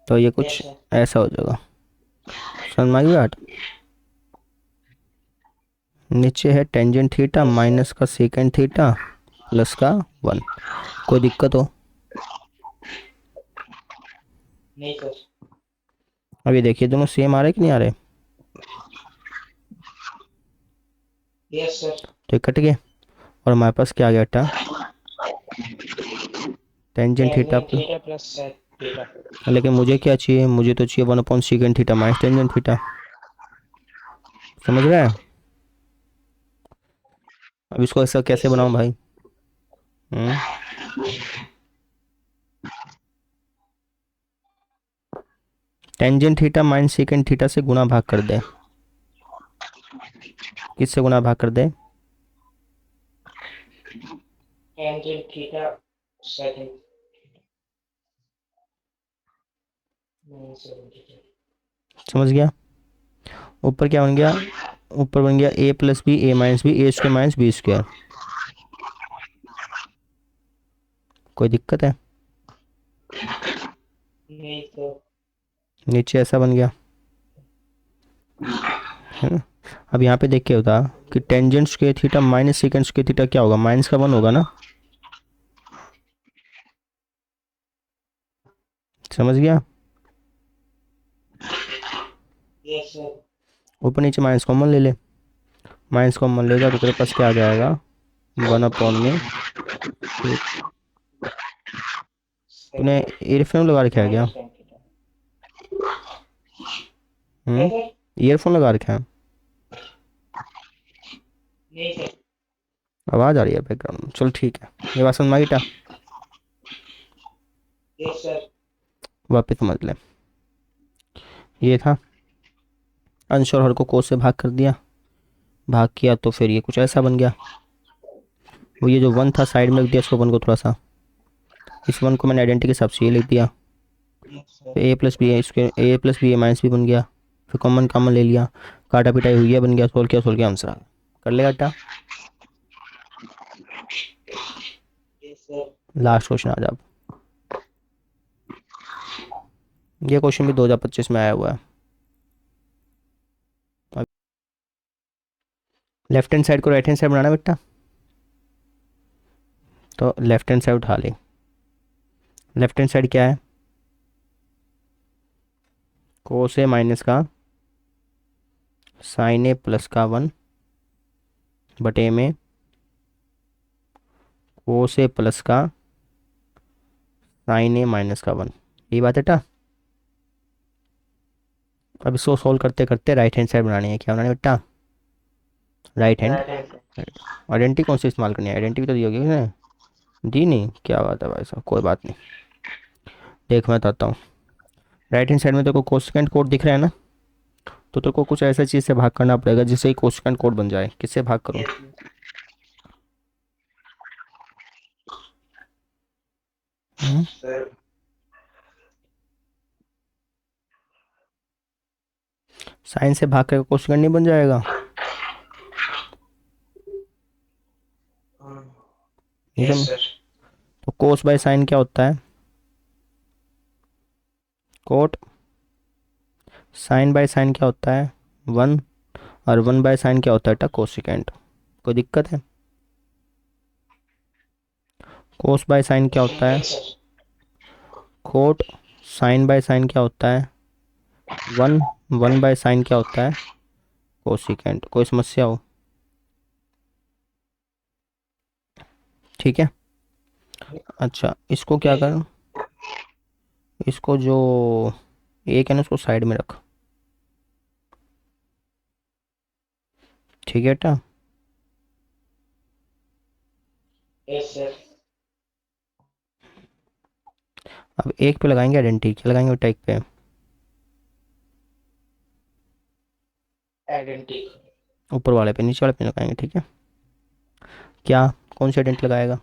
तो ये यस कुछ सर। ऐसा हो जाएगा। समझ में आ गई बात? नीचे है tangent theta yes sir. Minus का सेकेंड थीटा प्लस का 1। कोई दिक्कत हो? नहीं सर। अभी देखिए दोनों सेम आ रहे कि नहीं आ रहे? Yes sir. तो ये कट गए और हमारे पास क्या आ गया बेटा? Tangent theta tan theta plus sec theta. लेकिन मुझे क्या चाहिए? मुझे तो चाहिए 1/सेकेंड थीटा माइनस टेंजेंट थीटा। समझ रहा है? अब इसको ऐसा कैसे यस बनाऊं सर। भाई? Hmm tangent theta minus second theta से गुणा भाग कर दे। किससे गुणा भाग कर दे? tan थीटा sec समझ गया? ऊपर क्या बन गया? ऊपर बन गया a plus B A minus B A square minus B square. कोई दिक्कत है? नहीं सर। नीचे ऐसा बन गया है ना। अब यहाँ पे देख के होता कि tangent square theta minus second square theta क्या होगा? माइनस का 1 होगा ना। समझ गया? Yes sir. ऊपर नीचे माइनस कॉमन ले ले। माइनस कॉमन लेगा तो तेरे पास क्या आ जाएगा? 1 में तूने ईयरफोन लगा रखा है क्या? Minus tan theta. क्या सर? ईयरफोन लगा रखा है? नहीं सर। आवाज़ आ रही है बैकग्राउंड में। चल ठीक है, ये बात समझ में आ गई बेटा? Yes sir. वापस समझ ले। ये था अंश और हर को कोस से भाग कर दिया। भाग किया तो फिर ये कुछ ऐसा बन गया। वो ये जो 1 था साइड में रख दिया, इसको 1 को थोड़ा सा, इस 1 को मैंने आइडेंटिटी के हिसाब से ये लिख दिया। Yes sir. A plus B A plus B A minus B बन गया। फिर कॉमन कॉमन ले लिया, काटा पिटाई हुई है, बन गया। सोल्व किया आंसर आ गया। कर लेगा बेटा? Yes sir. लास्ट क्वेश्चन आ जाओ। ये क्वेश्चन भी 2025 में आया हुआ है। लेफ्ट हैंड साइड को राइट हैंड साइड बनाना बेटा, तो लेफ्ट हैंड साइड उठा ले। लेफ्ट हैंड साइड क्या है? कोस ए माइनस का साइन ए प्लस का 1 बटे में कोस ए प्लस का साइन ए माइनस का 1। ये बात है बेटा? अब इसको सोल्व करते करते राइट हैंड साइड बनानी है। क्या बनानी है बेटा? Right hand. Right hand side. Identity कौन सी इस्तेमाल करनी है? आइडेंटिटी तो दी होगी उसने, दी नहीं? क्या बात है भाई साहब, कोई बात नहीं। देख मैं बताता हूँ। राइट हैंड साइड में तेरे को कोसेकेंट कोड दिख रहा है ना, तो तेरे को कुछ ऐसा चीज़ से भाग करना पड़ेगा जिससे ही कोसेकेंट कोड बन जाए। किससे भाग करूँ? सर साइन से भाग कर कोसेकेंट नहीं बन जाएगा? नहीं यस समझ? सर। तो कोस बाय साइन क्या होता है? कोट। साइन बाय साइन क्या होता है? 1। और 1 बाय साइन क्या होता है बेटा? कोसेकेंट। कोई दिक्कत है? कोस बाय साइन क्या होता है? Yes sir. Cot. Sine by sine क्या होता है? 1। 1 बाय साइन क्या होता है? कोसेकेंट। कोई समस्या हो? ठीक है। अच्छा इसको क्या कर, इसको जो एक है ना उसको साइड में रख, ठीक है बेटा। Yes sir. अब एक पे लगाएंगे आइडेंटिटी, क्या लगाएंगे बेटा एक पे? आइडेंटिटी। ऊपर वाले पे, नीचे वाले पे लगाएंगे, ठीक है। क्या, कौन सी आइडेंटिटी लगाएगा?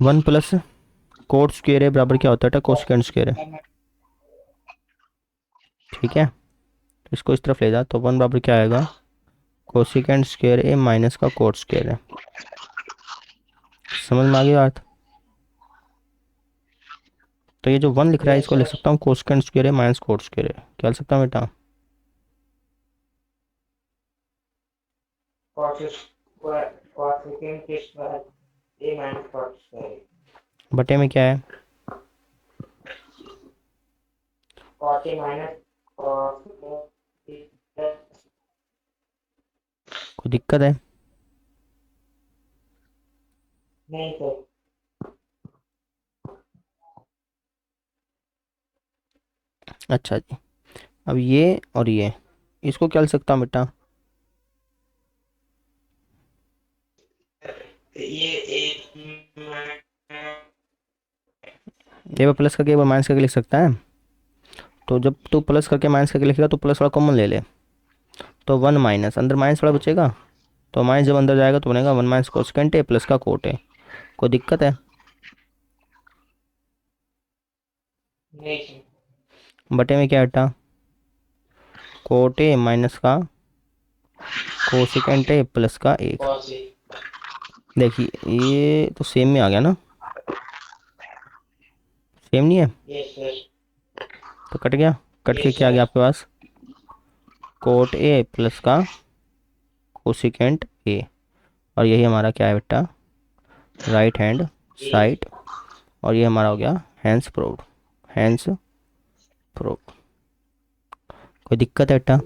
1 प्लस कोट स्क्वायर है बराबर क्या होता है बेटा? कोसेकेंट स्क्वायर है, ठीक है। तो इसको इस तरफ ले जा, तो 1 बराबर क्या आएगा? कोसेकेंट स्क्वायर ए माइनस का कोट स्क्वायर है। समझ में आ गई बात? तो ये जो 1 लिख रहा है यस इसको लिख सर। सकता हूँ कोसेकेंट स्क्वायर ए माइनस कोट स्क्वायर है, क्या लिख सकता हूँ बेटा? कोसेकेंट के स्क्वायर ए माइनस कॉट स्क्वायर। बटे में क्या है? कॉट ए माइनस कोई दिक्कत है? नहीं सर। अच्छा जी, अब ये और ये, इसको क्या लिख सकता हूँ बेटा? ये एक एक बार प्लस करके एक बार माइनस करके लिख सकता है। तो जब तू प्लस करके माइनस करके लिखेगा तो प्लस वाला कॉमन ले ले, तो 1 माइनस, अंदर माइनस वाला बचेगा, तो माइनस जब अंदर जाएगा तो बनेगा 1 माइनस कोसेकेंट ए प्लस का कोट है। कोई दिक्कत है? नहीं सर। बटे में क्या बेटा? कोट ए माइनस का कोसेकेंट ए प्लस का 1। Cos A. देखिए ये तो सेम में आ गया ना, सेम नहीं है? Yes sir. तो कट गया, कट के Yes, क्या आ गया sir. आपके पास? कोट ए प्लस का कोसेकेंट ए, और यही हमारा क्या है बेटा? राइट हैंड साइड, और ये हमारा हो गया हैंस प्रूव्ड, हैंस प्रूव्ड। कोई दिक्कत है बेटा?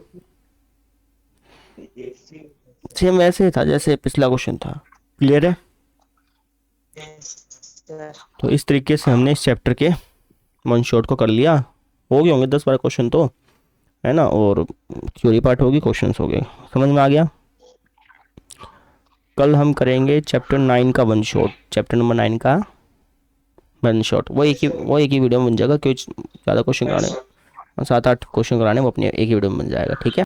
सेम वैसे था जैसे पिछला क्वेश्चन था, क्लियर है? तो इस तरीके से हमने इस चैप्टर के वन शॉट को कर लिया। हो गए होंगे 10-12 क्वेश्चन तो, है ना, और थ्योरी पार्ट होगी, क्वेश्चंस हो गए, समझ में आ गया। कल हम करेंगे चैप्टर 9 का वन शॉट, चैप्टर नंबर 9 का वन शॉट। वो एक ही वीडियो में बन जाएगा, क्योंकि ज़्यादा क्वेश्चन कराने, 7-8 क्वेश्चन कराने, वो अपने एक ही वीडियो में बन जाएगा, ठीक है।